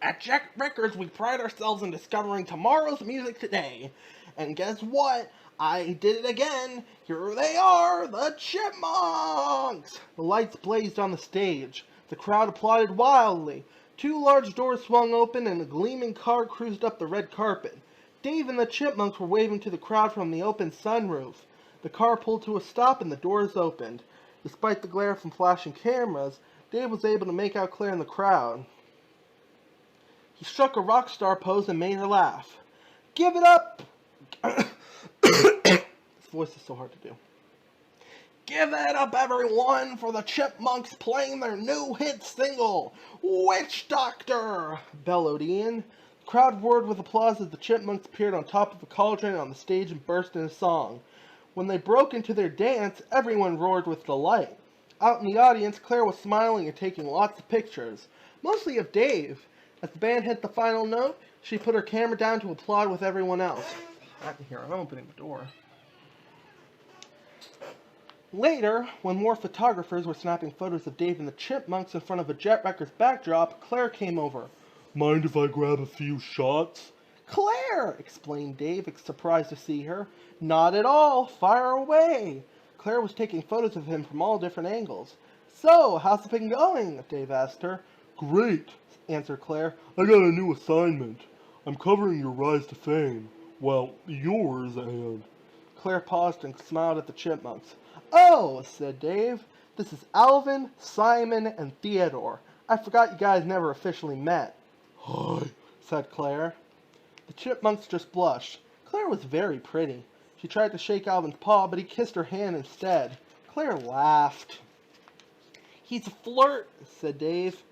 "At Jack Records, we pride ourselves in discovering tomorrow's music today. And guess what? I did it again. Here they are, the Chipmunks!" The lights blazed on the stage. The crowd applauded wildly. Two large doors swung open and a gleaming car cruised up the red carpet. Dave and the Chipmunks were waving to the crowd from the open sunroof. The car pulled to a stop and the doors opened. Despite the glare from flashing cameras, Dave was able to make out Claire in the crowd. He struck a rock star pose and made her laugh. "Give it up!" His voice is so hard to do. "Give it up, everyone, for the Chipmunks playing their new hit single, Witch Doctor!" bellowed Ian. The crowd roared with applause as the Chipmunks appeared on top of a cauldron on the stage and burst into song. When they broke into their dance, everyone roared with delight. Out in the audience, Claire was smiling and taking lots of pictures, mostly of Dave. As the band hit the final note, she put her camera down to applaud with everyone else. I can hear her opening the door. Later, when more photographers were snapping photos of Dave and the Chipmunks in front of a Jet Records backdrop, Claire came over. Mind if I grab a few shots? "Claire!" exclaimed Dave, surprised to see her. "Not at all. Fire away." Claire was taking photos of him from all different angles. "So, how's it been going?" Dave asked her. Great, answered Claire. I got a new assignment. I'm covering your rise to fame. Well, yours, and... Claire paused and smiled at the Chipmunks. "Oh," said Dave. "This is Alvin, Simon, and Theodore. I forgot you guys never officially met." Hi, said Claire. The Chipmunks just blushed. Claire was very pretty. She tried to shake Alvin's paw, but he kissed her hand instead. Claire laughed. "He's a flirt," said Dave.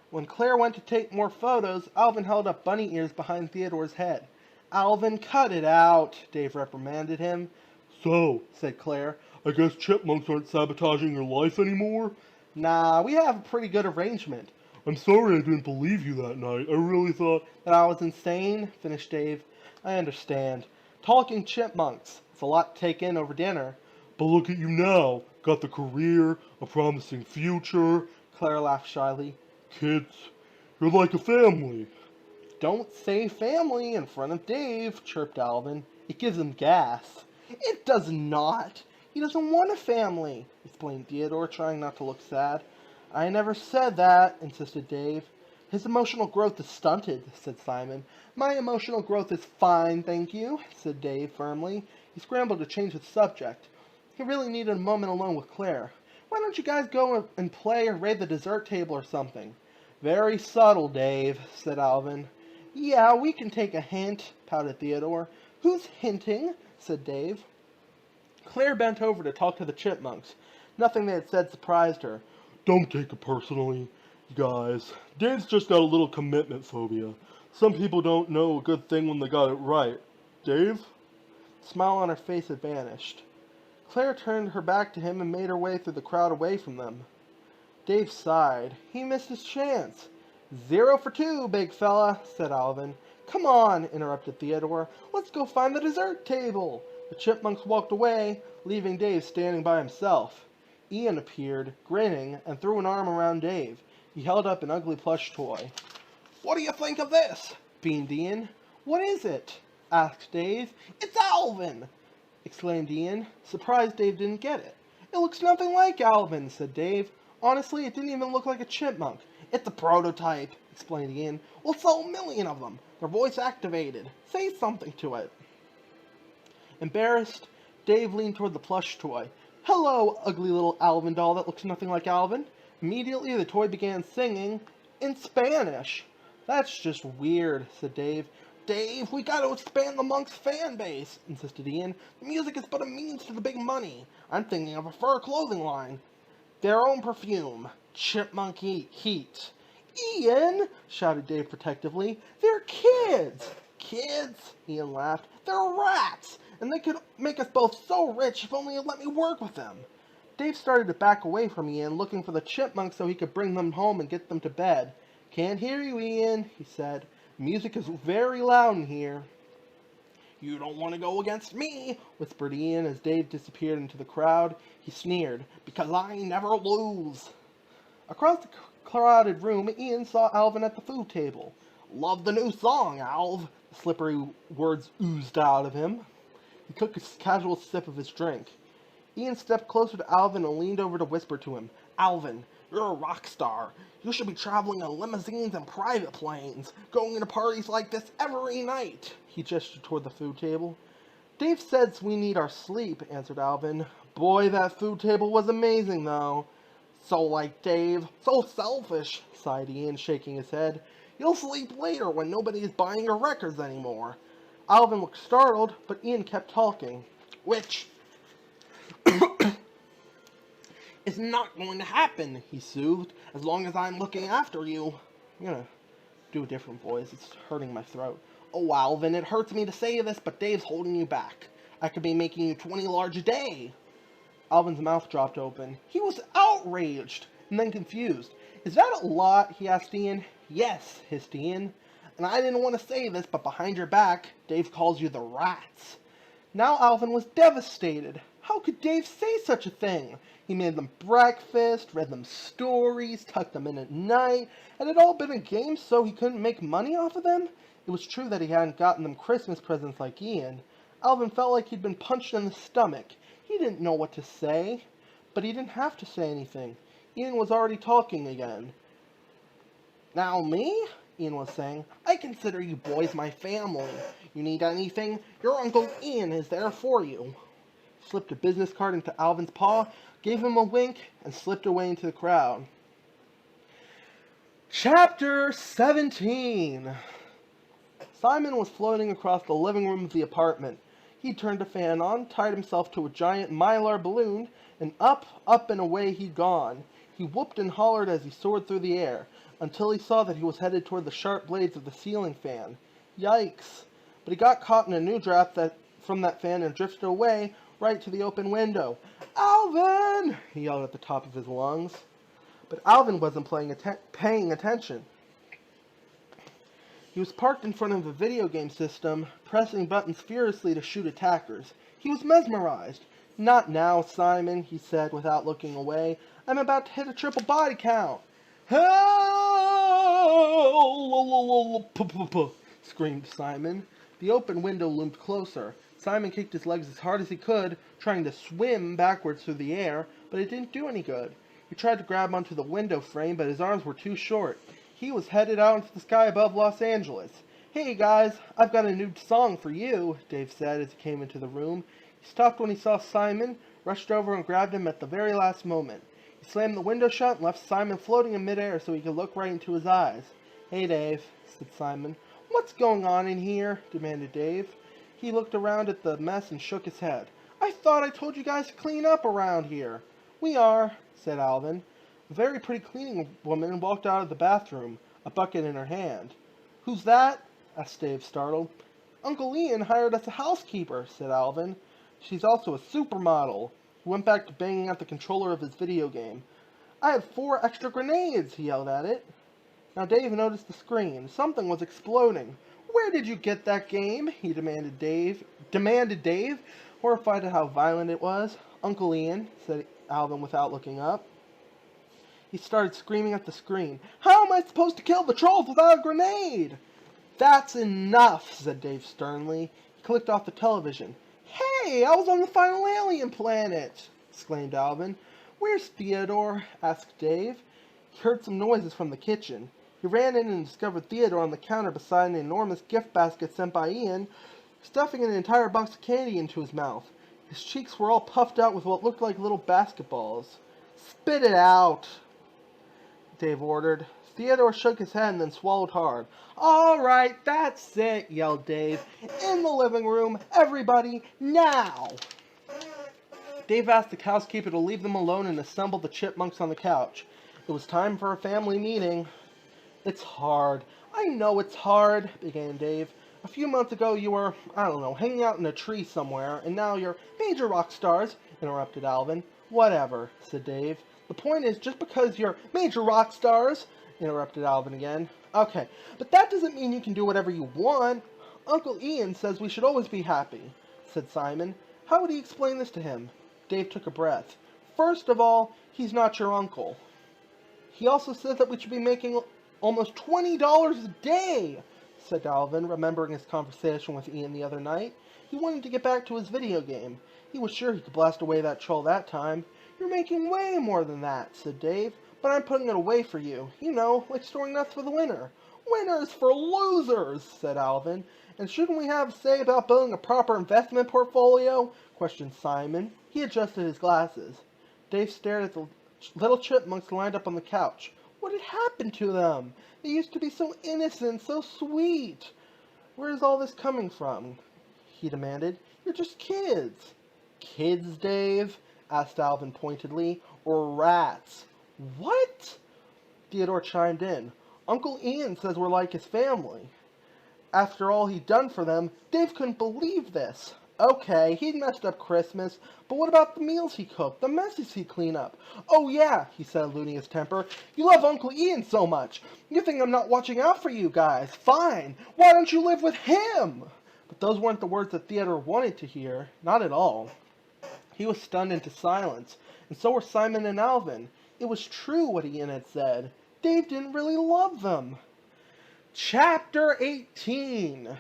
When Claire went to take more photos, Alvin held up bunny ears behind Theodore's head. "Alvin, cut it out," Dave reprimanded him. So, said Claire. I guess Chipmunks aren't sabotaging your life anymore? "Nah, we have a pretty good arrangement." I'm sorry I didn't believe you that night. I really thought... "That I was insane?" finished Dave. "I understand. Talking Chipmunks. It's a lot to take in over dinner." But look at you now. Got the career, a promising future. Claire laughed shyly. Kids. You're like a family. "Don't say family in front of Dave," chirped Alvin. "It gives him gas." "It does not. He doesn't want a family," explained Theodore, trying not to look sad. "I never said that," insisted Dave. "His emotional growth is stunted," said Simon. "My emotional growth is fine, thank you," said Dave firmly. He scrambled to change the subject. He really needed a moment alone with Claire. "Why don't you guys go and play or raid the dessert table or something?" "Very subtle, Dave," said Alvin. "Yeah, we can take a hint," pouted Theodore. "Who's hinting?" said Dave. Claire bent over to talk to the Chipmunks. Nothing they had said surprised her. Don't take it personally, guys. Dave's just got a little commitment phobia. Some people don't know a good thing when they got it right. Dave? The smile on her face had vanished. Claire turned her back to him and made her way through the crowd away from them. Dave sighed. He missed his chance. "0 for 2, big fella," said Alvin. "Come on," interrupted Theodore. "Let's go find the dessert table." The Chipmunks walked away, leaving Dave standing by himself. Ian appeared, grinning, and threw an arm around Dave. He held up an ugly plush toy. "What do you think of this?" beamed Ian. "What is it?" asked Dave. "It's Alvin!" exclaimed Ian, surprised Dave didn't get it. "It looks nothing like Alvin," said Dave. "Honestly, it didn't even look like a chipmunk." "It's a prototype," explained Ian. "We'll sell 1,000,000 of them. They're voice activated. Say something to it." Embarrassed, Dave leaned toward the plush toy. "Hello, ugly little Alvin doll that looks nothing like Alvin." Immediately, the toy began singing in Spanish. "That's just weird," said Dave. "Dave, we got to expand the Monks fan base," insisted Ian. "The music is but a means to the big money. I'm thinking of a fur clothing line. Their own perfume. Chipmunk Heat." "Ian!" shouted Dave protectively. "They're kids!" "Kids?" Ian laughed. "They're rats! And they could make us both so rich if only you'd let me work with them." Dave started to back away from Ian, looking for the Chipmunks so he could bring them home and get them to bed. Can't hear you, Ian, he said. Music is very loud in here. You don't want to go against me, whispered Ian as Dave disappeared into the crowd. He sneered, because I never lose. Across the crowded room, Ian saw Alvin at the food table. Love the new song, Alv. The slippery words oozed out of him. He took a casual sip of his drink. Ian stepped closer to Alvin and leaned over to whisper to him, Alvin, you're a rock star. You should be traveling in limousines and private planes, going to parties like this every night. He gestured toward the food table. Dave says we need our sleep, answered Alvin. Boy, that food table was amazing, though. So like Dave, so selfish, sighed Ian, shaking his head. You'll sleep later when nobody is buying your records anymore. Alvin looked startled, but Ian kept talking. Which is not going to happen, he soothed, as long as I'm looking after you. I'm gonna do a different voice, it's hurting my throat. Oh, Alvin, it hurts me to say this, but Dave's holding you back. I could be making you 20 large a day. Alvin's mouth dropped open. He was outraged, and then confused. Is that a lot? He asked Ian. Yes, hissed Ian. And I didn't want to say this, but behind your back, Dave calls you the Rats. Now Alvin was devastated. How could Dave say such a thing? He made them breakfast, read them stories, tucked them in at night. Had it all been a game so he couldn't make money off of them? It was true that he hadn't gotten them Christmas presents like Ian. Alvin felt like he'd been punched in the stomach. He didn't know what to say, but he didn't have to say anything. Ian was already talking again. Now me? Ian was saying. I consider you boys my family. You need anything? Your Uncle Ian is there for you. He slipped a business card into Alvin's paw, gave him a wink, and slipped away into the crowd. Chapter 17. Simon was floating across the living room of the apartment. He turned a fan on, tied himself to a giant mylar balloon, and up, and away he'd gone. He whooped and hollered as he soared through the air, until he saw that he was headed toward the sharp blades of the ceiling fan. Yikes! But he got caught in a new draft from that fan and drifted away, right to the open window. Alvin! He yelled at the top of his lungs. But Alvin wasn't paying attention. He was parked in front of a video game system, pressing buttons furiously to shoot attackers. He was mesmerized. Not now, Simon, he said without looking away. I'm about to hit a triple body count. Help! Screamed Simon. The open window loomed closer. Simon kicked his legs as hard as he could, trying to swim backwards through the air, but it didn't do any good. He tried to grab onto the window frame, but his arms were too short. He was headed out into the sky above Los Angeles. Hey guys, I've got a new song for you, Dave said as he came into the room. He stopped when he saw Simon, rushed over and grabbed him at the very last moment. He slammed the window shut and left Simon floating in midair so he could look right into his eyes. Hey Dave, said Simon. What's going on in here? Demanded Dave. He looked around at the mess and shook his head. I thought I told you guys to clean up around here. We are, said Alvin. A very pretty cleaning woman walked out of the bathroom, a bucket in her hand. Who's that? Asked Dave, startled. Uncle Ian hired us a housekeeper, said Alvin. She's also a supermodel. He went back to banging out the controller of his video game. I have 4 extra grenades, he yelled at it. Now Dave noticed the screen. Something was exploding. Where did you get that game? He demanded Dave, horrified at how violent it was. Uncle Ian, said Alvin without looking up. He started screaming at the screen. How am I supposed to kill the trolls without a grenade? That's enough, said Dave sternly. He clicked off the television. Hey, I was on the final alien planet, exclaimed Alvin. Where's Theodore? Asked Dave. He heard some noises from the kitchen. He ran in and discovered Theodore on the counter beside an enormous gift basket sent by Ian, stuffing an entire box of candy into his mouth. His cheeks were all puffed out with what looked like little basketballs. Spit it out, Dave ordered. Theodore shook his head and then swallowed hard. All right, that's it, yelled Dave. In the living room, everybody, now! Dave asked the housekeeper to leave them alone and assembled the chipmunks on the couch. It was time for a family meeting. It's hard. I know it's hard, began Dave. A few months ago you were, hanging out in a tree somewhere, and now you're major rock stars, interrupted Alvin. Whatever, said Dave. The point is, just because you're major rock stars interrupted Alvin again. Okay, but that doesn't mean you can do whatever you want. Uncle Ian says we should always be happy, said Simon. How would he explain this to him? Dave took a breath. First of all, he's not your uncle. He also says that we should be making almost $20 a day, said Alvin, remembering his conversation with Ian the other night. He wanted to get back to his video game. He was sure he could blast away that troll that time. You're making way more than that, said Dave, but I'm putting it away for you. You know, like storing nuts for the winter. Winners for losers, said Alvin. And shouldn't we have a say about building a proper investment portfolio? Questioned Simon. He adjusted his glasses. Dave stared at the little chipmunks lined up on the couch. What had happened to them? They used to be so innocent, so sweet. Where is all this coming from? He demanded. You're just kids. Kids, Dave? Asked Alvin pointedly. Or rats? What? Theodore chimed in. Uncle Ian says we're like his family. After all he'd done for them, Dave couldn't believe this. Okay, he'd messed up Christmas, but what about the meals he cooked, the messes he'd clean up? Oh yeah, he said, losing his temper. You love Uncle Ian so much. You think I'm not watching out for you guys. Fine. Why don't you live with him? But those weren't the words that Theodore wanted to hear. Not at all. He was stunned into silence, and so were Simon and Alvin. It was true what Ian had said. Dave didn't really love them. Chapter 18.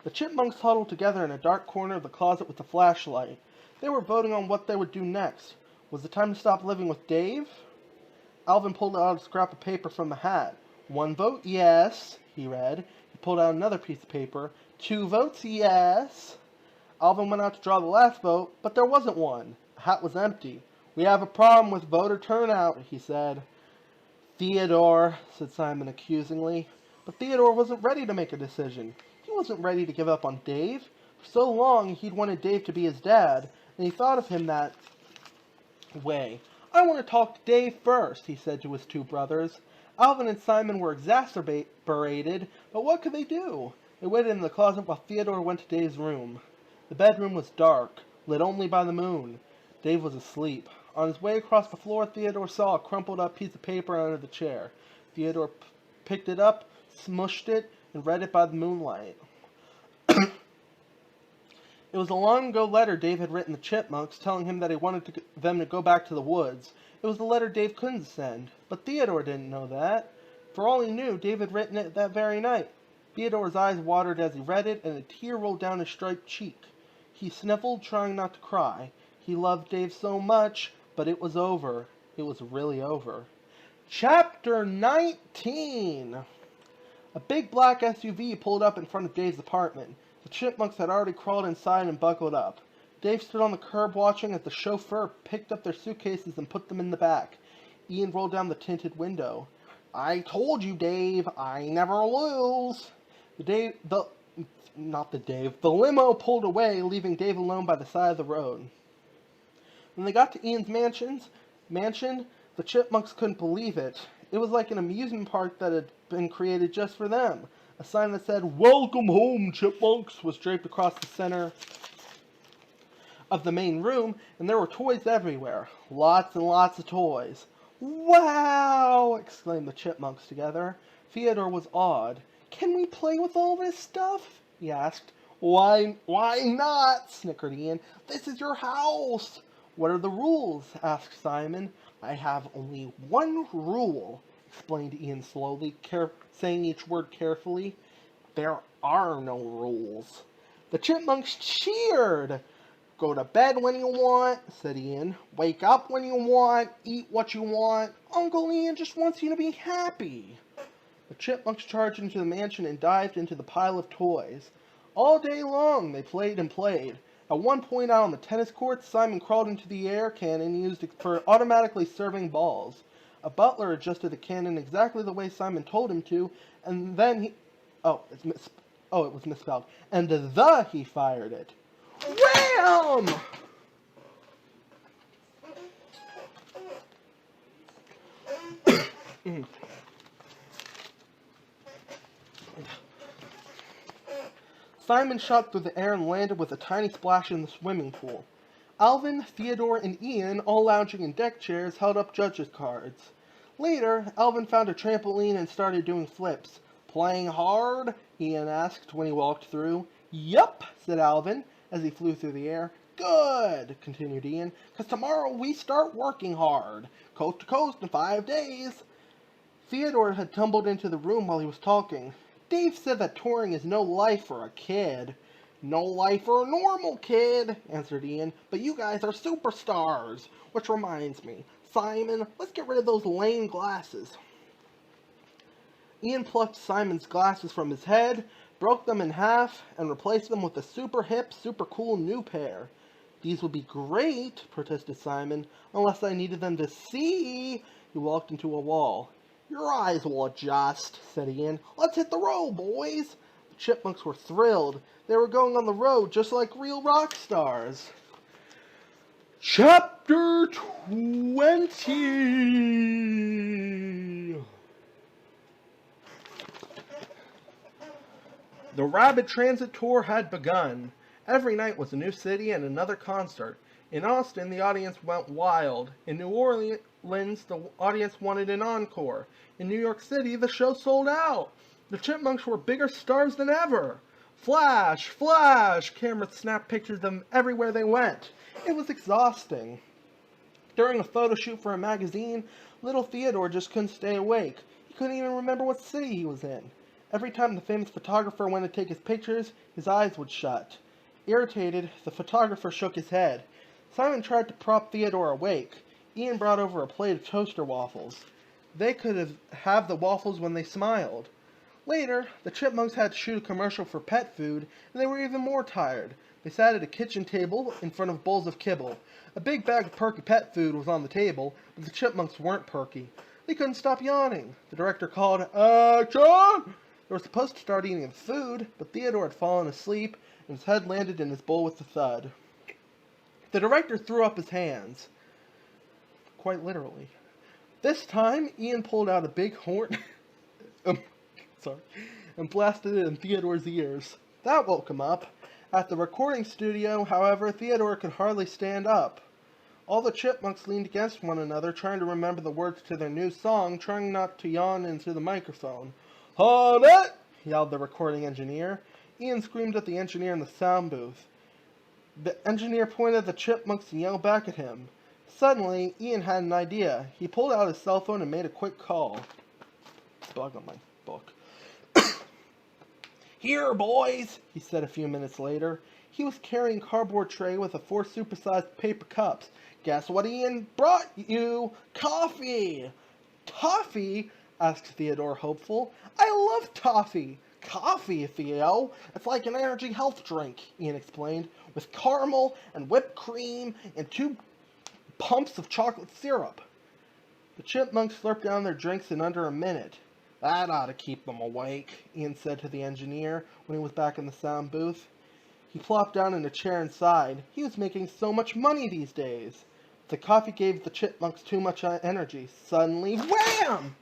The Chipmunks huddled together in a dark corner of the closet with a flashlight. They were voting on what they would do next. Was it time to stop living with Dave? Alvin pulled out a scrap of paper from the hat. 1 vote, yes, he read. He pulled out another piece of paper. 2 votes, yes. Alvin went out to draw the last vote, but there wasn't one. The hat was empty. We have a problem with voter turnout, he said. Theodore, said Simon accusingly. But Theodore wasn't ready to make a decision. He wasn't ready to give up on Dave. For so long, he'd wanted Dave to be his dad, and he thought of him that way. I want to talk to Dave first, he said to his 2 brothers. Alvin and Simon were exasperated, but what could they do? They waited in the closet while Theodore went to Dave's room. The bedroom was dark, lit only by the moon. Dave was asleep. On his way across the floor, Theodore saw a crumpled up piece of paper under the chair. Theodore picked it up, smushed it, and read it by the moonlight. It was a long ago letter Dave had written the Chipmunks, telling him that he wanted them to go back to the woods. It was the letter Dave couldn't send, but Theodore didn't know that. For all he knew, Dave had written it that very night. Theodore's eyes watered as he read it, and a tear rolled down his striped cheek. He sniffled, trying not to cry. He loved Dave so much, but it was over. It was really over. Chapter 19. A big black SUV pulled up in front of Dave's apartment. The Chipmunks had already crawled inside and buckled up. Dave stood on the curb watching as the chauffeur picked up their suitcases and put them in the back. Ian rolled down the tinted window. I told you, Dave, I never lose. The limo pulled away, leaving Dave alone by the side of the road. When they got to Ian's mansion, the Chipmunks couldn't believe it. It was like an amusement park that had been created just for them. A sign that said, "Welcome home, Chipmunks," was draped across the center of the main room, and there were toys everywhere. Lots and lots of toys. Wow! Exclaimed the Chipmunks together. Theodore was awed. Can we play with all this stuff? He asked. Why not? Snickered Ian. This is your house. What are the rules? Asked Simon. I have only one rule, explained Ian slowly, saying each word carefully. There are no rules. The Chipmunks cheered. Go to bed when you want, said Ian. Wake up when you want. Eat what you want. Uncle Ian just wants you to be happy. The Chipmunks charged into the mansion and dived into the pile of toys. All day long they played and played. At one point out on the tennis court, Simon crawled into the air cannon and used it for automatically serving balls. A butler adjusted the cannon exactly the way Simon told him to, and then he... it was misspelled. And he fired it. Wham! Simon shot through the air and landed with a tiny splash in the swimming pool. Alvin, Theodore, and Ian, all lounging in deck chairs, held up judges' cards. Later, Alvin found a trampoline and started doing flips. Playing hard? Ian asked when he walked through. Yup, said Alvin as he flew through the air. Good, continued Ian, 'cause tomorrow we start working hard. Coast to coast in 5 days. Theodore had tumbled into the room while he was talking. Dave said that touring is no life for a kid. No life for a normal kid, answered Ian, but you guys are superstars. Which reminds me, Simon, let's get rid of those lame glasses. Ian plucked Simon's glasses from his head, broke them in half, and replaced them with a super hip, super cool new pair. These would be great, protested Simon, unless I needed them to see. He walked into a wall. Your eyes will adjust, said Ian. Let's hit the road, boys. The Chipmunks were thrilled. They were going on the road just like real rock stars. Chapter 20. The Rabbit Transit Tour had begun. Every night was a new city and another concert. In Austin, the audience went wild. In New Orleans, the audience wanted an encore. In New York City, the show sold out. The Chipmunks were bigger stars than ever. Flash, flash! Cameras snapped pictures of them everywhere they went. It was exhausting. During a photo shoot for a magazine, little Theodore just couldn't stay awake. He couldn't even remember what city he was in. Every time the famous photographer went to take his pictures, his eyes would shut. Irritated, the photographer shook his head. Simon tried to prop Theodore awake. Ian brought over a plate of toaster waffles. They could have the waffles when they smiled. Later, the Chipmunks had to shoot a commercial for pet food, and they were even more tired. They sat at a kitchen table in front of bowls of kibble. A big bag of perky pet food was on the table, but the Chipmunks weren't perky. They couldn't stop yawning. The director called, Action! They were supposed to start eating the food, but Theodore had fallen asleep, and his head landed in his bowl with a thud. The director threw up his hands. Quite literally. This time, Ian pulled out a big horn and blasted it in Theodore's ears. That woke him up. At the recording studio, however, Theodore could hardly stand up. All the Chipmunks leaned against one another, trying to remember the words to their new song, trying not to yawn into the microphone. Hold it! Yelled the recording engineer. Ian screamed at the engineer in the sound booth. The engineer pointed at the Chipmunks and yelled back at him. Suddenly, Ian had an idea. He pulled out his cell phone and made a quick call. Bug on my book. Here, boys, he said a few minutes later. He was carrying a cardboard tray with 4 supersized paper cups. Guess what Ian brought you? Coffee! Toffee? Asked Theodore, hopeful. I love toffee. Coffee, Theo. It's like an energy health drink, Ian explained, with caramel and whipped cream and 2 pumps of chocolate syrup. The Chipmunks slurped down their drinks in under a minute. That ought to keep them awake, Ian said to the engineer when he was back in the sound booth. He plopped down in a chair and sighed. He was making so much money these days. The coffee gave the Chipmunks too much energy. Suddenly, wham!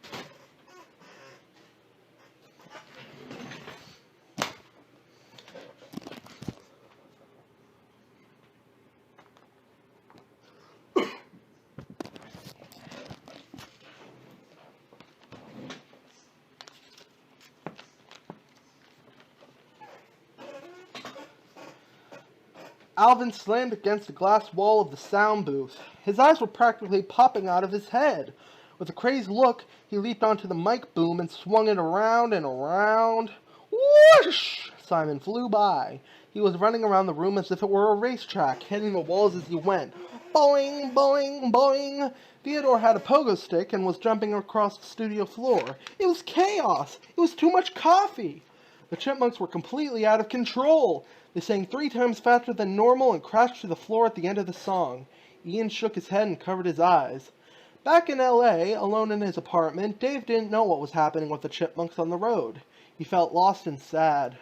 Alvin slammed against the glass wall of the sound booth. His eyes were practically popping out of his head. With a crazed look, he leaped onto the mic boom and swung it around and around. Whoosh! Simon flew by. He was running around the room as if it were a racetrack, hitting the walls as he went. Boing, boing, boing! Theodore had a pogo stick and was jumping across the studio floor. It was chaos! It was too much coffee! The Chipmunks were completely out of control. They sang 3 times faster than normal and crashed to the floor at the end of the song. Ian shook his head and covered his eyes. Back in L.A., alone in his apartment, Dave didn't know what was happening with the Chipmunks on the road. He felt lost and sad.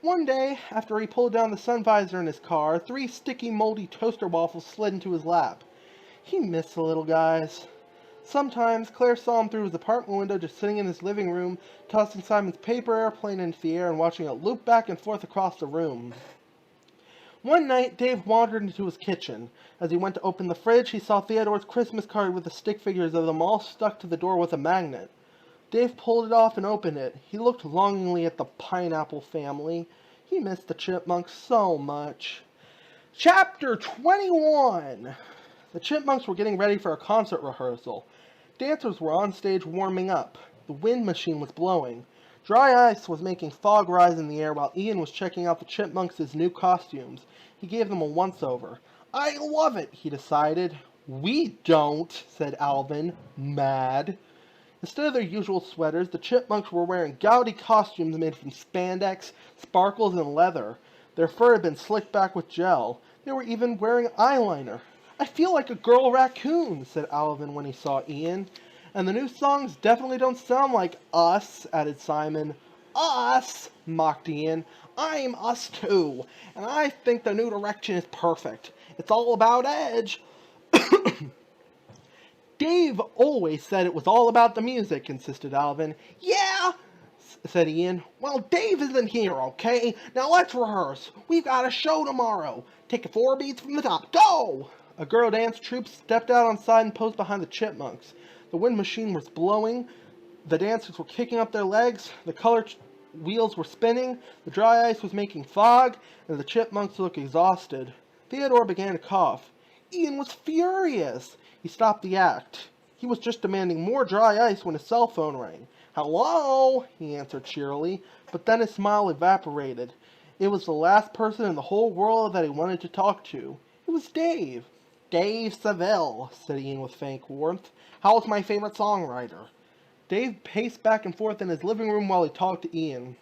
One day, after he pulled down the sun visor in his car, 3 sticky, moldy toaster waffles slid into his lap. He missed the little guys. Sometimes, Claire saw him through his apartment window just sitting in his living room, tossing Simon's paper airplane into the air and watching it loop back and forth across the room. One night, Dave wandered into his kitchen. As he went to open the fridge, he saw Theodore's Christmas card with the stick figures of them all stuck to the door with a magnet. Dave pulled it off and opened it. He looked longingly at the Pineapple family. He missed the Chipmunks so much. Chapter 21! The Chipmunks were getting ready for a concert rehearsal. Dancers were on stage warming up. The wind machine was blowing. Dry ice was making fog rise in the air while Ian was checking out the Chipmunks' new costumes. He gave them a once-over. "I love it," he decided. "We don't," said Alvin, mad. Instead of their usual sweaters, the Chipmunks were wearing gaudy costumes made from spandex, sparkles, and leather. Their fur had been slicked back with gel. They were even wearing eyeliner. "I feel like a girl raccoon," said Alvin when he saw Ian. "And the new songs definitely don't sound like us," added Simon. "Us?" mocked Ian. "I'm us too, and I think the new direction is perfect. It's all about edge." "Dave always said it was all about the music," insisted Alvin. "Yeah," said Ian. "Well, Dave isn't here, okay? Now let's rehearse. We've got a show tomorrow. Take it 4 beats from the top. Go!" A girl dance troupe stepped out on side and posed behind the Chipmunks. The wind machine was blowing. The dancers were kicking up their legs. The color wheels were spinning. The dry ice was making fog, and the Chipmunks looked exhausted. Theodore began to cough. Ian was furious. He stopped the act. He was just demanding more dry ice when his cell phone rang. "Hello," he answered cheerily, but then his smile evaporated. It was the last person in the whole world that he wanted to talk to. It was Dave. "Dave Seville," said Ian with faint warmth. "How's my favorite songwriter?" Dave paced back and forth in his living room while he talked to Ian.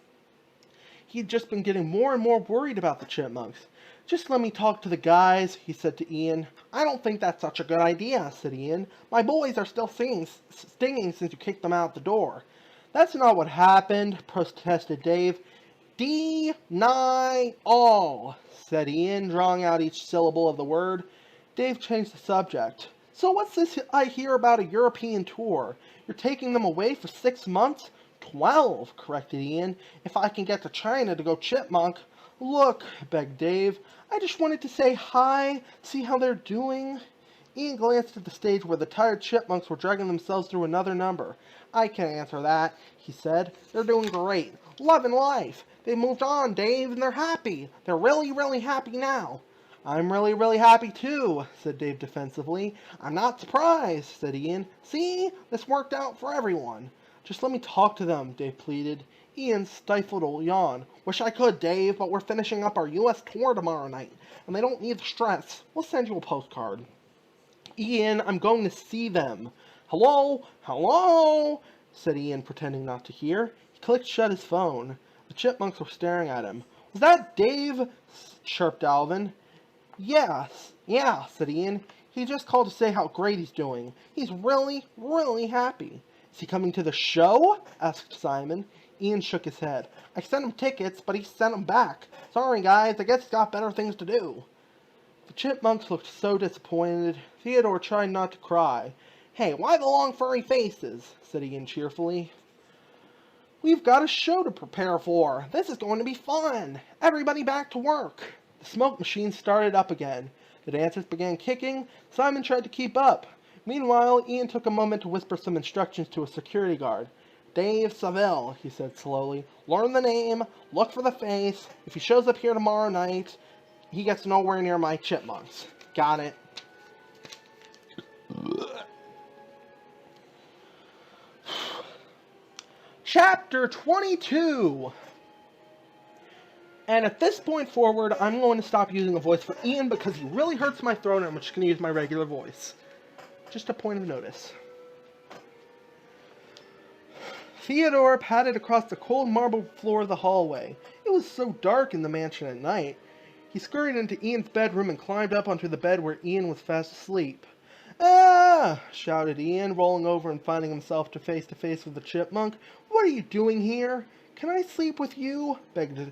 He'd just been getting more and more worried about the Chipmunks. "Just let me talk to the guys," he said to Ian. "I don't think that's such a good idea," said Ian. "My boys are still stinging since you kicked them out the door." "That's not what happened," protested Dave. "Deny all," said Ian, drawing out each syllable of the word. Dave changed the subject. "So what's this I hear about a European tour? You're taking them away for 6 months? 12, corrected Ian. "If I can get to China to go chipmunk." "Look," begged Dave, "I just wanted to say hi, see how they're doing." Ian glanced at the stage where the tired chipmunks were dragging themselves through another number. "I can answer that," he said. "They're doing great. Loving life. They moved on, Dave, and they're happy. They're really, really happy now." "I'm really, really happy too," said Dave defensively. "I'm not surprised," said Ian. "See? This worked out for everyone." "Just let me talk to them," Dave pleaded. Ian stifled a yawn. "Wish I could, Dave, but we're finishing up our U.S. tour tomorrow night, and they don't need the stress. We'll send you a postcard." "Ian, I'm going to see them." "Hello? Hello?" said Ian, pretending not to hear. He clicked shut his phone. The Chipmunks were staring at him. "Was that Dave?" chirped Alvin. Yeah, said Ian. "He just called to say how great he's doing. He's really, really happy." "Is he coming to the show?" asked Simon. Ian shook his head. "I sent him tickets, but he sent them back. Sorry, guys, I guess he's got better things to do." The Chipmunks looked so disappointed. Theodore tried not to cry. "Hey, why the long furry faces?" said Ian cheerfully. "We've got a show to prepare for. This is going to be fun. Everybody back to work." The smoke machine started up again. The dancers began kicking. Simon tried to keep up. Meanwhile, Ian took a moment to whisper some instructions to a security guard. "Dave Seville," he said slowly. "Learn the name, look for the face. If he shows up here tomorrow night, he gets nowhere near my chipmunks." "Got it." Chapter 22! And at this point forward, I'm going to stop using a voice for Ian because he really hurts my throat and I'm just going to use my regular voice. Just a point of notice. Theodore padded across the cold marble floor of the hallway. It was so dark in the mansion at night. He scurried into Ian's bedroom and climbed up onto the bed where Ian was fast asleep. "Ah!" shouted Ian, rolling over and finding himself to face with the chipmunk. "What are you doing here?" "Can I sleep with you?" begged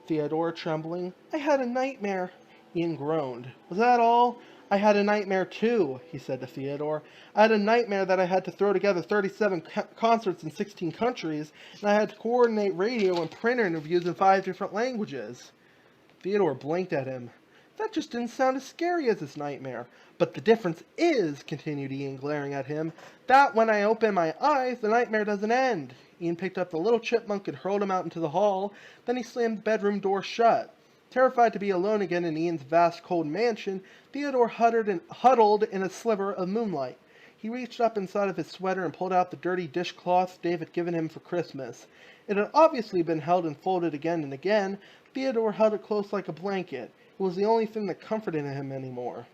Theodore, trembling. "I had a nightmare." Ian groaned. "Was that all?" "I had a nightmare too," he said to Theodore. "I had a nightmare that I had to throw together 37 concerts in 16 countries, and I had to coordinate radio and printer interviews in 5 different languages." Theodore blinked at him. That just didn't sound as scary as his nightmare. But the difference is, continued Ian, glaring at him, that when I open my eyes, the nightmare doesn't end. Ian picked up the little chipmunk and hurled him out into the hall. Then he slammed the bedroom door shut. Terrified to be alone again in Ian's vast, cold mansion, Theodore huddled in a sliver of moonlight. He reached up inside of his sweater and pulled out the dirty dishcloth Dave had given him for Christmas. It had obviously been held and folded again and again. Theodore held it close like a blanket. It was the only thing that comforted him anymore.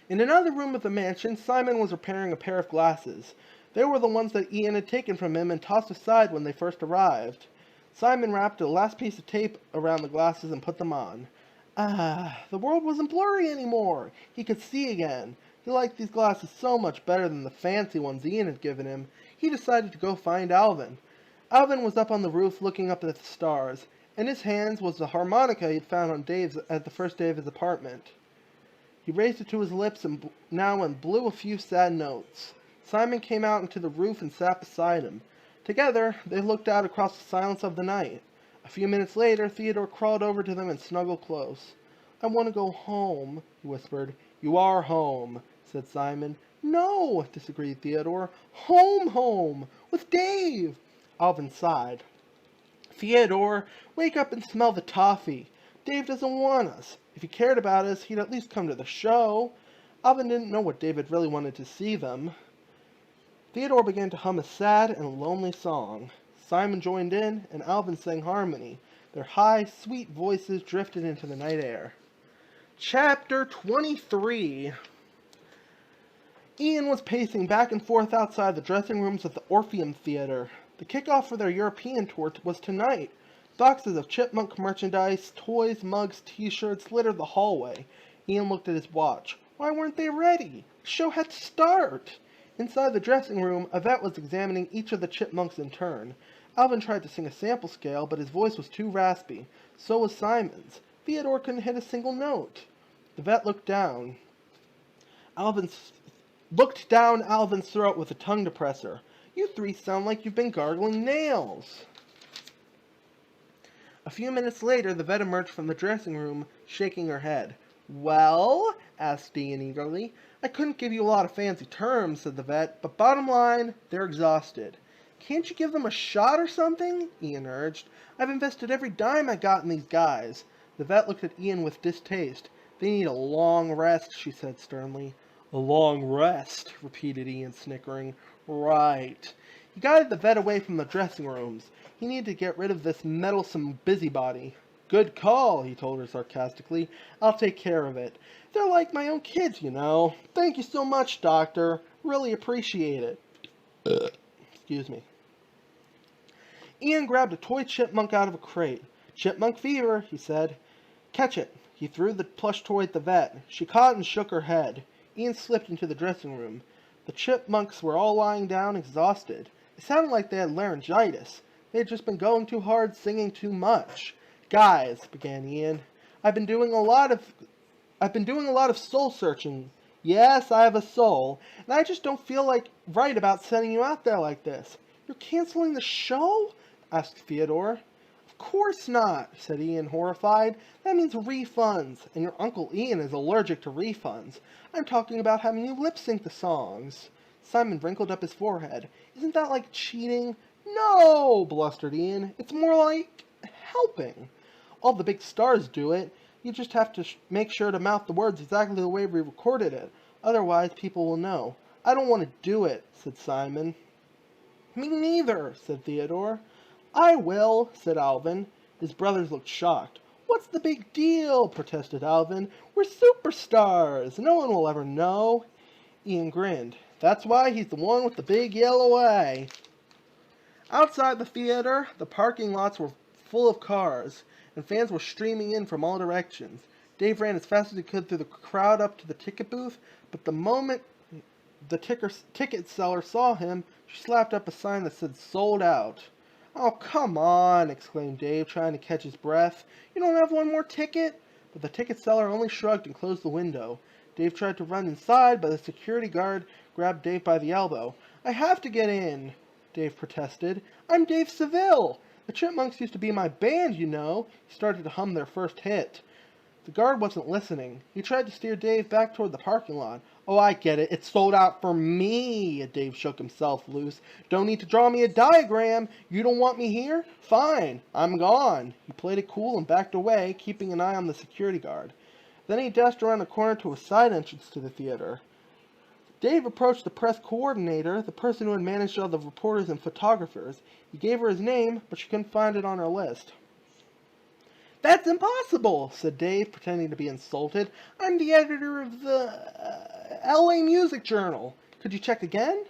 In another room of the mansion, Simon was repairing a pair of glasses. They were the ones that Ian had taken from him and tossed aside when they first arrived. Simon wrapped a last piece of tape around the glasses and put them on. The world wasn't blurry anymore. He could see again. He liked these glasses so much better than the fancy ones Ian had given him. He decided to go find Alvin. Alvin was up on the roof looking up at the stars. In his hands was the harmonica he had found on Dave's at the first day of his apartment. He raised it to his lips and blew a few sad notes. Simon came out into the roof and sat beside him. Together, they looked out across the silence of the night. A few minutes later, Theodore crawled over to them and snuggled close. "I want to go home," he whispered. "You are home," said Simon. "No," disagreed Theodore. Home, with Dave." Alvin sighed. "Theodore, wake up and smell the toffee. Dave doesn't want us. If he cared about us, he'd at least come to the show." Alvin didn't know what David really wanted to see them. Theodore began to hum a sad and lonely song. Simon joined in, and Alvin sang harmony. Their high, sweet voices drifted into the night air. Chapter 23. Ian was pacing back and forth outside the dressing rooms of the Orpheum Theater. The kickoff for their European tour was tonight. Boxes of chipmunk merchandise, toys, mugs, t-shirts littered the hallway. Ian looked at his watch. Why weren't they ready? The show had to start. Inside the dressing room, Yvette was examining each of the chipmunks in turn. Alvin tried to sing a sample scale, but his voice was too raspy. So was Simon's. Theodore couldn't hit a single note. Yvette looked down Alvin's throat with a tongue depressor. "You three sound like you've been gargling nails." A few minutes later, the vet emerged from the dressing room, shaking her head. "Well?" asked Ian eagerly. "I couldn't give you a lot of fancy terms," said the vet, "but bottom line, they're exhausted." "Can't you give them a shot or something?" Ian urged. "I've invested every dime I got in these guys." The vet looked at Ian with distaste. "They need a long rest," she said sternly. "A long rest," repeated Ian, snickering. "Right." He guided the vet away from the dressing rooms. He needed to get rid of this meddlesome busybody. "Good call," he told her sarcastically. "I'll take care of it. They're like my own kids, you know. Thank you so much, Doctor. Really appreciate it." Excuse me. Ian grabbed a toy chipmunk out of a crate. "Chipmunk fever," he said. "Catch it." He threw the plush toy at the vet. She caught and shook her head. Ian slipped into the dressing room. The chipmunks were all lying down, exhausted. It sounded like they had laryngitis. They had just been going too hard, singing too much. "Guys," began Ian, I've been doing a lot of soul searching. Yes, I have a soul, and I just don't feel right about sending you out there like this." "You're canceling the show?" asked Theodore. "Of course not," said Ian, horrified. "That means refunds, and your Uncle Ian is allergic to refunds. I'm talking about having you lip-sync the songs." Simon wrinkled up his forehead. "Isn't that like cheating?" "No," blustered Ian. "It's more like helping. All the big stars do it. You just have to make sure to mouth the words exactly the way we recorded it. Otherwise, people will know." "I don't want to do it," said Simon. "Me neither," said Theodore. "I will," said Alvin. His brothers looked shocked. "What's the big deal?" protested Alvin. "We're superstars. No one will ever know." Ian grinned. "That's why he's the one with the big yellow eye." Outside the theater, the parking lots were full of cars, and fans were streaming in from all directions. Dave ran as fast as he could through the crowd up to the ticket booth, but the moment the ticket seller saw him, she slapped up a sign that said "Sold Out." "Oh, come on," exclaimed Dave, trying to catch his breath. "You don't have one more ticket?" But the ticket seller only shrugged and closed the window. Dave tried to run inside, but the security guard grabbed Dave by the elbow. "I have to get in," Dave protested. "I'm Dave Seville. The Chipmunks used to be my band, you know." He started to hum their first hit. The guard wasn't listening. He tried to steer Dave back toward the parking lot. Oh, I get it. It's sold out for me. Dave shook himself loose. Don't need to draw me a diagram. You don't want me here? Fine. I'm gone. He played it cool and backed away, keeping an eye on the security guard. Then he dashed around the corner to a side entrance to the theater. Dave approached the press coordinator, the person who had managed all the reporters and photographers. He gave her his name, but she couldn't find it on her list. That's impossible, said Dave, pretending to be insulted. I'm the editor of the LA Music Journal. Could you check again?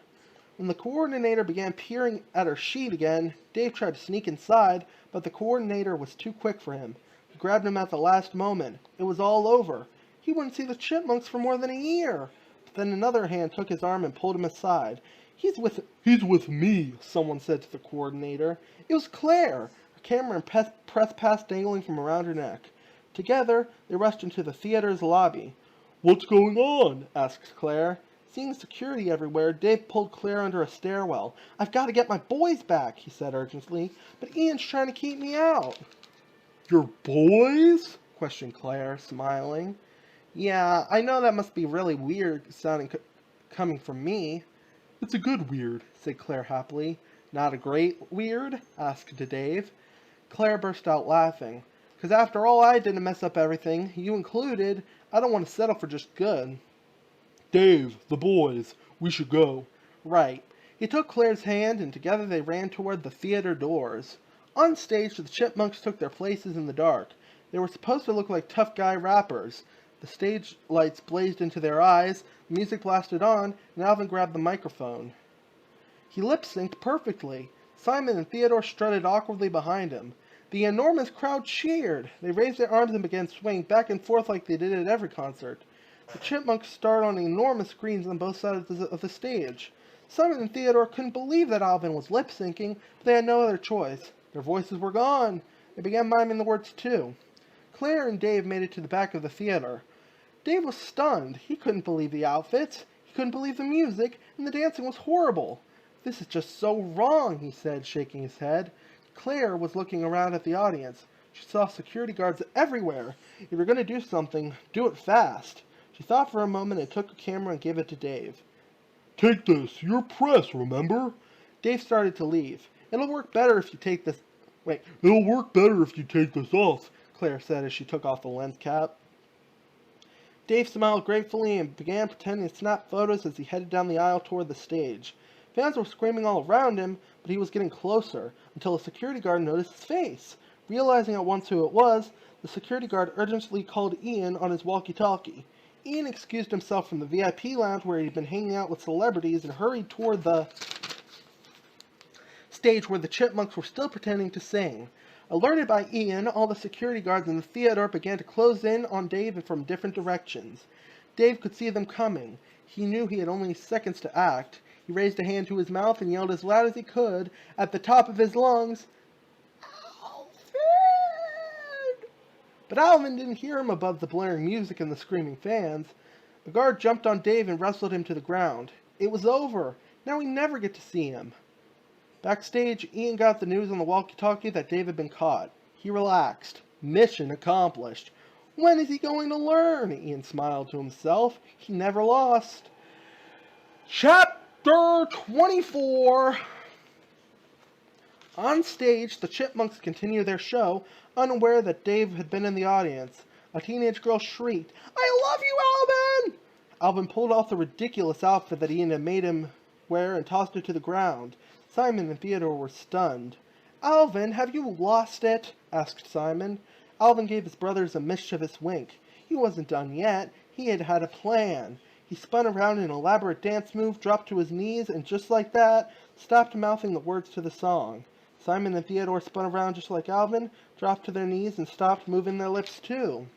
When the coordinator began peering at her sheet again, Dave tried to sneak inside, but the coordinator was too quick for him. He grabbed him at the last moment. It was all over. He wouldn't see the Chipmunks for more than a year. But then another hand took his arm and pulled him aside. He's with me, someone said to the coordinator. It was Claire. Camera and press pass dangling from around her neck. Together, they rushed into the theater's lobby. What's going on? Asked Claire. Seeing security everywhere, Dave pulled Claire under a stairwell. I've got to get my boys back, he said urgently, but Ian's trying to keep me out. Your boys? Questioned Claire, smiling. Yeah, I know that must be really weird sounding coming from me. It's a good weird, said Claire happily. Not a great weird? Asked Dave. Claire burst out laughing. Because after all I did to mess up everything, you included, I don't want to settle for just good. Dave, the boys, we should go. Right. He took Claire's hand and together they ran toward the theater doors. On stage, the Chipmunks took their places in the dark. They were supposed to look like tough guy rappers. The stage lights blazed into their eyes, the music blasted on, and Alvin grabbed the microphone. He lip-synced perfectly. Simon and Theodore strutted awkwardly behind him. The enormous crowd cheered. They raised their arms and began swaying back and forth like they did at every concert. The Chipmunks starred on enormous screens on both sides of the stage. Simon and Theodore couldn't believe that Alvin was lip-syncing, but they had no other choice. Their voices were gone. They began miming the words too. Claire and Dave made it to the back of the theater. Dave was stunned. He couldn't believe the outfits. He couldn't believe the music, and the dancing was horrible. This is just so wrong, he said, shaking his head. Claire was looking around at the audience. She saw security guards everywhere. If you're going to do something, do it fast. She thought for a moment and took a camera and gave it to Dave. Take this. You're press, remember? Dave started to leave. It'll work better if you take this... Wait. It'll work better if you take this off, Claire said as she took off the lens cap. Dave smiled gratefully and began pretending to snap photos as he headed down the aisle toward the stage. Fans were screaming all around him, but he was getting closer, until a security guard noticed his face. Realizing at once who it was, the security guard urgently called Ian on his walkie-talkie. Ian excused himself from the VIP lounge where he'd been hanging out with celebrities and hurried toward the stage where the Chipmunks were still pretending to sing. Alerted by Ian, all the security guards in the theater began to close in on Dave from different directions. Dave could see them coming. He knew he had only seconds to act. He raised a hand to his mouth and yelled as loud as he could, at the top of his lungs, Alvin! But Alvin didn't hear him above the blaring music and the screaming fans. The guard jumped on Dave and wrestled him to the ground. It was over. Now we never get to see him. Backstage, Ian got the news on the walkie-talkie that Dave had been caught. He relaxed. Mission accomplished. When is he going to learn? Ian smiled to himself. He never lost. Chapter 24. On stage, the Chipmunks continue their show, unaware that Dave had been in the audience. A teenage girl shrieked, I love you, Alvin! Alvin pulled off the ridiculous outfit that Ian had made him wear and tossed it to the ground. Simon and Theodore were stunned. Alvin, have you lost it? Asked Simon. Alvin gave his brothers a mischievous wink. He wasn't done yet. He had a plan. He spun around in an elaborate dance move, dropped to his knees, and just like that, stopped mouthing the words to the song. Simon and Theodore spun around just like Alvin, dropped to their knees, and stopped moving their lips too.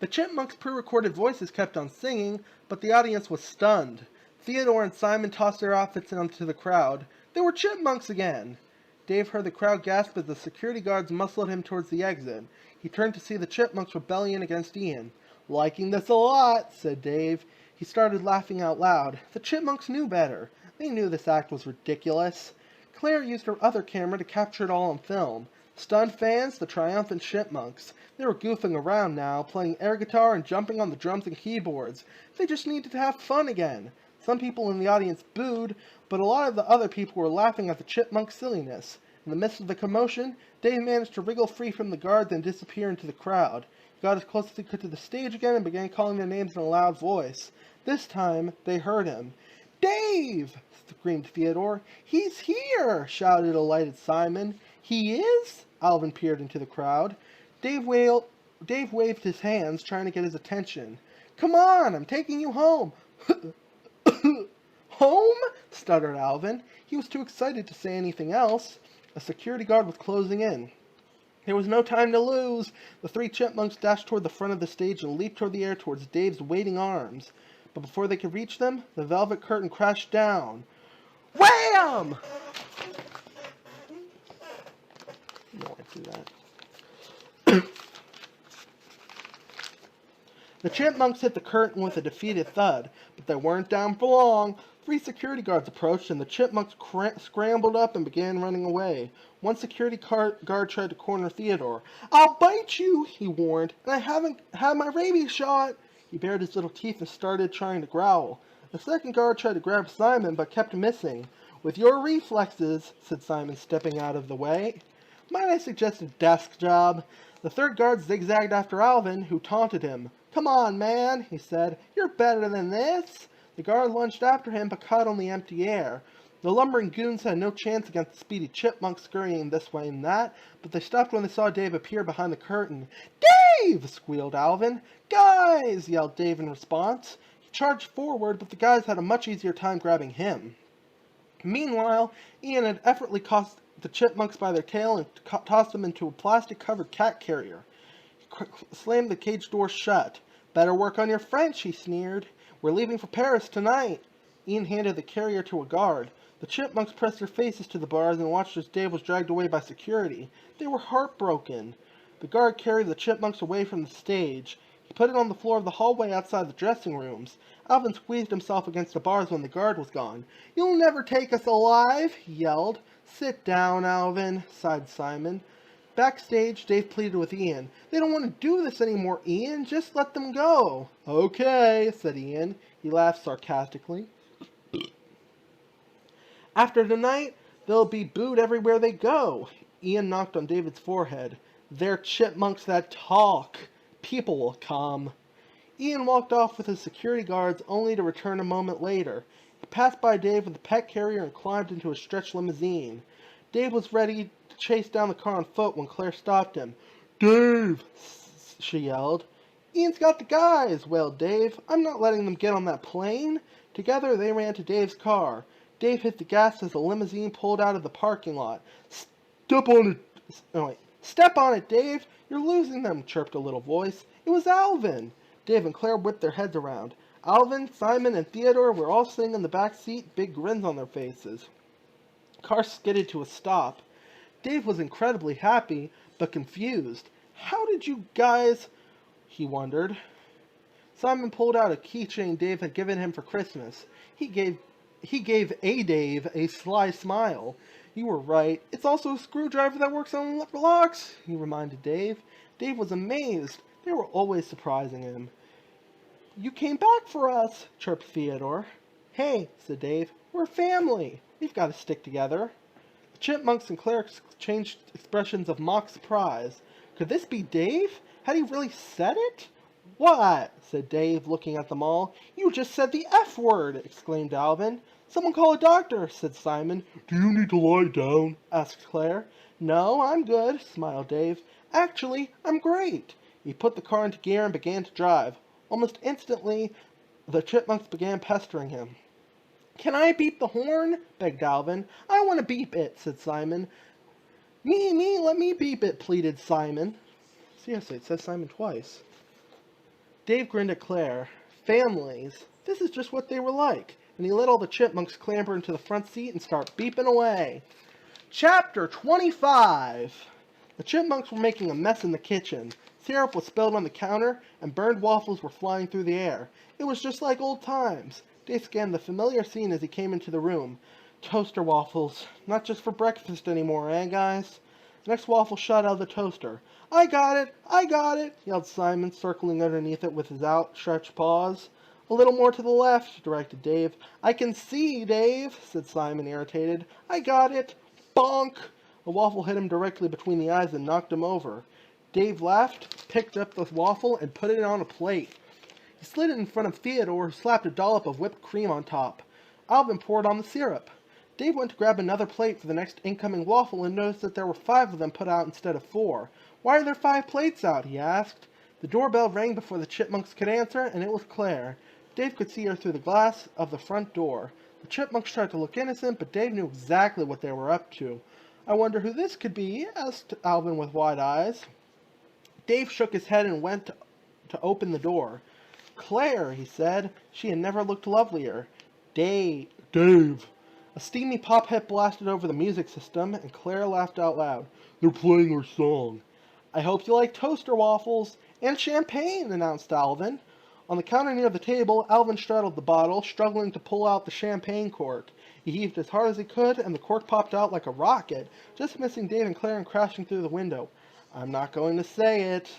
The Chipmunks' pre-recorded voices kept on singing, but the audience was stunned. Theodore and Simon tossed their outfits onto the crowd. They were Chipmunks again! Dave heard the crowd gasp as the security guards muscled him towards the exit. He turned to see the Chipmunks rebellion against Ian. Liking this a lot, said Dave. He started laughing out loud. The Chipmunks knew better. They knew this act was ridiculous. Claire used her other camera to capture it all on film. Stunned fans, the triumphant Chipmunks. They were goofing around now, playing air guitar and jumping on the drums and keyboards. They just needed to have fun again. Some people in the audience booed, but a lot of the other people were laughing at the Chipmunk silliness. In the midst of the commotion, Dave managed to wriggle free from the guards and disappear into the crowd. He got as close as he could to the stage again and began calling their names in a loud voice. This time, they heard him. "Dave!" screamed Theodore. "He's here!" shouted delighted Simon. "He is?" Alvin peered into the crowd. Dave waved his hands, trying to get his attention. "Come on, I'm taking you home." "Home?" stuttered Alvin. He was too excited to say anything else. A security guard was closing in. There was no time to lose. The three Chipmunks dashed toward the front of the stage and leaped toward the air towards Dave's waiting arms. But before they could reach them, the velvet curtain crashed down. Wham! No, I do that. The Chipmunks hit the curtain with a defeated thud, but they weren't down for long. 3 security guards approached, and the Chipmunks scrambled up and began running away. One security guard tried to corner Theodore. "I'll bite you," he warned, "and I haven't had my rabies shot." He bared his little teeth and started trying to growl. The second guard tried to grab Simon, but kept missing. "With your reflexes," said Simon, stepping out of the way. "Might I suggest a desk job?" The third guard zigzagged after Alvin, who taunted him. "Come on, man," he said. "You're better than this." The guard lunged after him, but caught only empty air. The lumbering goons had no chance against the speedy Chipmunks scurrying this way and that, but they stopped when they saw Dave appear behind the curtain. "Dave!" squealed Alvin. "Guys!" yelled Dave in response. He charged forward, but the guys had a much easier time grabbing him. Meanwhile, Ian had effortlessly caught the Chipmunks by their tail and tossed them into a plastic-covered cat carrier. He slammed the cage door shut. "Better work on your French," he sneered. "We're leaving for Paris tonight." Ian handed the carrier to a guard. The Chipmunks pressed their faces to the bars and watched as Dave was dragged away by security. They were heartbroken. The guard carried the Chipmunks away from the stage. He put it on the floor of the hallway outside the dressing rooms. Alvin squeezed himself against the bars when the guard was gone. "You'll never take us alive," he yelled. "Sit down, Alvin," sighed Simon. Backstage, Dave pleaded with Ian. "They don't want to do this anymore, Ian. Just let them go." "Okay," said Ian. He laughed sarcastically. "After tonight, they'll be booed everywhere they go." Ian knocked on David's forehead. "They're Chipmunks that talk. People will come." Ian walked off with his security guards, only to return a moment later. He passed by Dave with the pet carrier and climbed into a stretch limousine. Dave was ready to chase down the car on foot when Claire stopped him. "Dave!" she yelled. "Ian's got the guys," wailed Dave. "I'm not letting them get on that plane." Together they ran to Dave's car. Dave hit the gas as the limousine pulled out of the parking lot. "Step on it!" Oh, wait. "Step on it, Dave! You're losing them," chirped a little voice. It was Alvin. Dave and Claire whipped their heads around. Alvin, Simon, and Theodore were all sitting in the back seat, big grins on their faces. The car skidded to a stop. Dave was incredibly happy, but confused. "How did you guys—" he wondered. Simon pulled out a keychain Dave had given him for Christmas. He gave Dave a sly smile. "You were right. It's also a screwdriver that works on locks," he reminded Dave. Dave was amazed. They were always surprising him. "You came back for us," chirped Theodore. "Hey," said Dave, "we're family. We've got to stick together." The Chipmunks and Claire exchanged expressions of mock surprise. Could this be Dave? Had he really said it? "What?" said Dave, looking at them all. "You just said the F word!" exclaimed Alvin. "Someone call a doctor," said Simon. "Do you need to lie down?" asked Claire. "No, I'm good," smiled Dave. "Actually, I'm great." He put the car into gear and began to drive. Almost instantly, the Chipmunks began pestering him. "Can I beep the horn?" begged Alvin. "I want to beep it," said Simon. Me, let me beep it," pleaded Simon. Seriously, it says Simon twice. Dave grinned at Claire. Families. This is just what they were like. And he let all the Chipmunks clamber into the front seat and start beeping away. Chapter 25. The Chipmunks were making a mess in the kitchen. Syrup was spilled on the counter, and burned waffles were flying through the air. It was just like old times. Dave scanned the familiar scene as he came into the room. Toaster waffles. Not just for breakfast anymore, eh, guys? The next waffle shot out of the toaster. I got it! I got it! Yelled Simon, circling underneath it with his outstretched paws. A little more to the left, directed Dave. I can see, Dave, said Simon, irritated. I got it! Bonk! A waffle hit him directly between the eyes and knocked him over. Dave laughed, picked up the waffle, and put it on a plate. He slid it in front of Theodore, who slapped a dollop of whipped cream on top. Alvin poured on the syrup. Dave went to grab another plate for the next incoming waffle and noticed that there were 5 of them put out instead of 4. Why are there 5 plates out? He asked. The doorbell rang before the Chipmunks could answer, and it was Claire. Dave could see her through the glass of the front door. The Chipmunks tried to look innocent, but Dave knew exactly what they were up to. I wonder who this could be, asked Alvin with wide eyes. Dave shook his head and went to open the door. Claire, he said. She had never looked lovelier. Dave. A steamy pop hit blasted over the music system, and Claire laughed out loud. They're playing our song. I hope you like toaster waffles and champagne, announced Alvin. On the counter near the table, Alvin straddled the bottle, struggling to pull out the champagne cork. He heaved as hard as he could, and the cork popped out like a rocket, just missing Dave and Claire and crashing through the window. I'm not going to say it,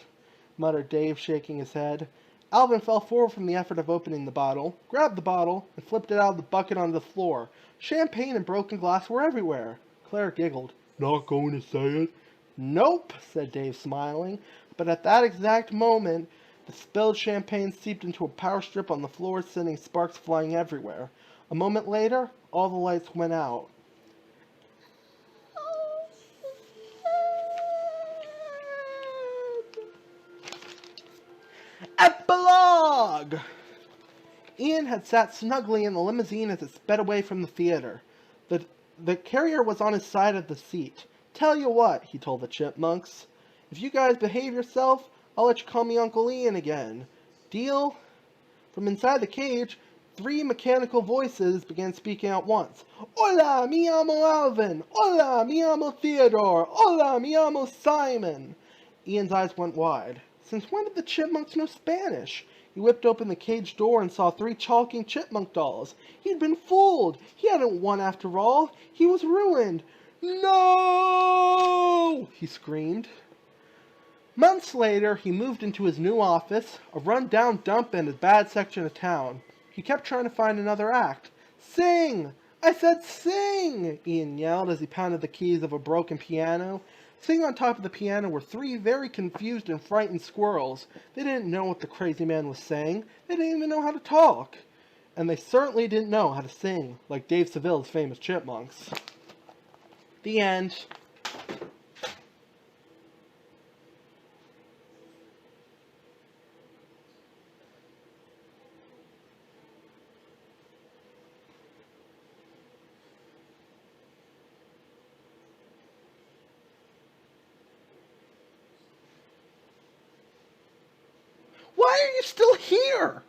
muttered Dave, shaking his head. Alvin fell forward from the effort of opening the bottle, grabbed the bottle, and flipped it out of the bucket onto the floor. Champagne and broken glass were everywhere. Claire giggled. Not going to say it? Nope, said Dave, smiling. But at that exact moment, the spilled champagne seeped into a power strip on the floor, sending sparks flying everywhere. A moment later, all the lights went out. Epilogue! Ian had sat snugly in the limousine as it sped away from the theater. The carrier was on his side of the seat. Tell you what, he told the Chipmunks. If you guys behave yourself, I'll let you call me Uncle Ian again. Deal? From inside the cage, 3 mechanical voices began speaking at once. Hola, mi amo Alvin! Hola, mi amo Theodore! Hola, mi amo Simon! Ian's eyes went wide. Since when did the Chipmunks know Spanish? He whipped open the cage door and saw 3 chalking chipmunk dolls. He'd been fooled. He hadn't won after all. He was ruined. No! He screamed. Months later, he moved into his new office, a run-down dump in a bad section of town. He kept trying to find another act. Sing! I said sing! Ian yelled as he pounded the keys of a broken piano. Sitting on top of the piano were 3 very confused and frightened squirrels. They didn't know what the crazy man was saying. They didn't even know how to talk. And they certainly didn't know how to sing, like Dave Seville's famous Chipmunks. The end. Why are you still here?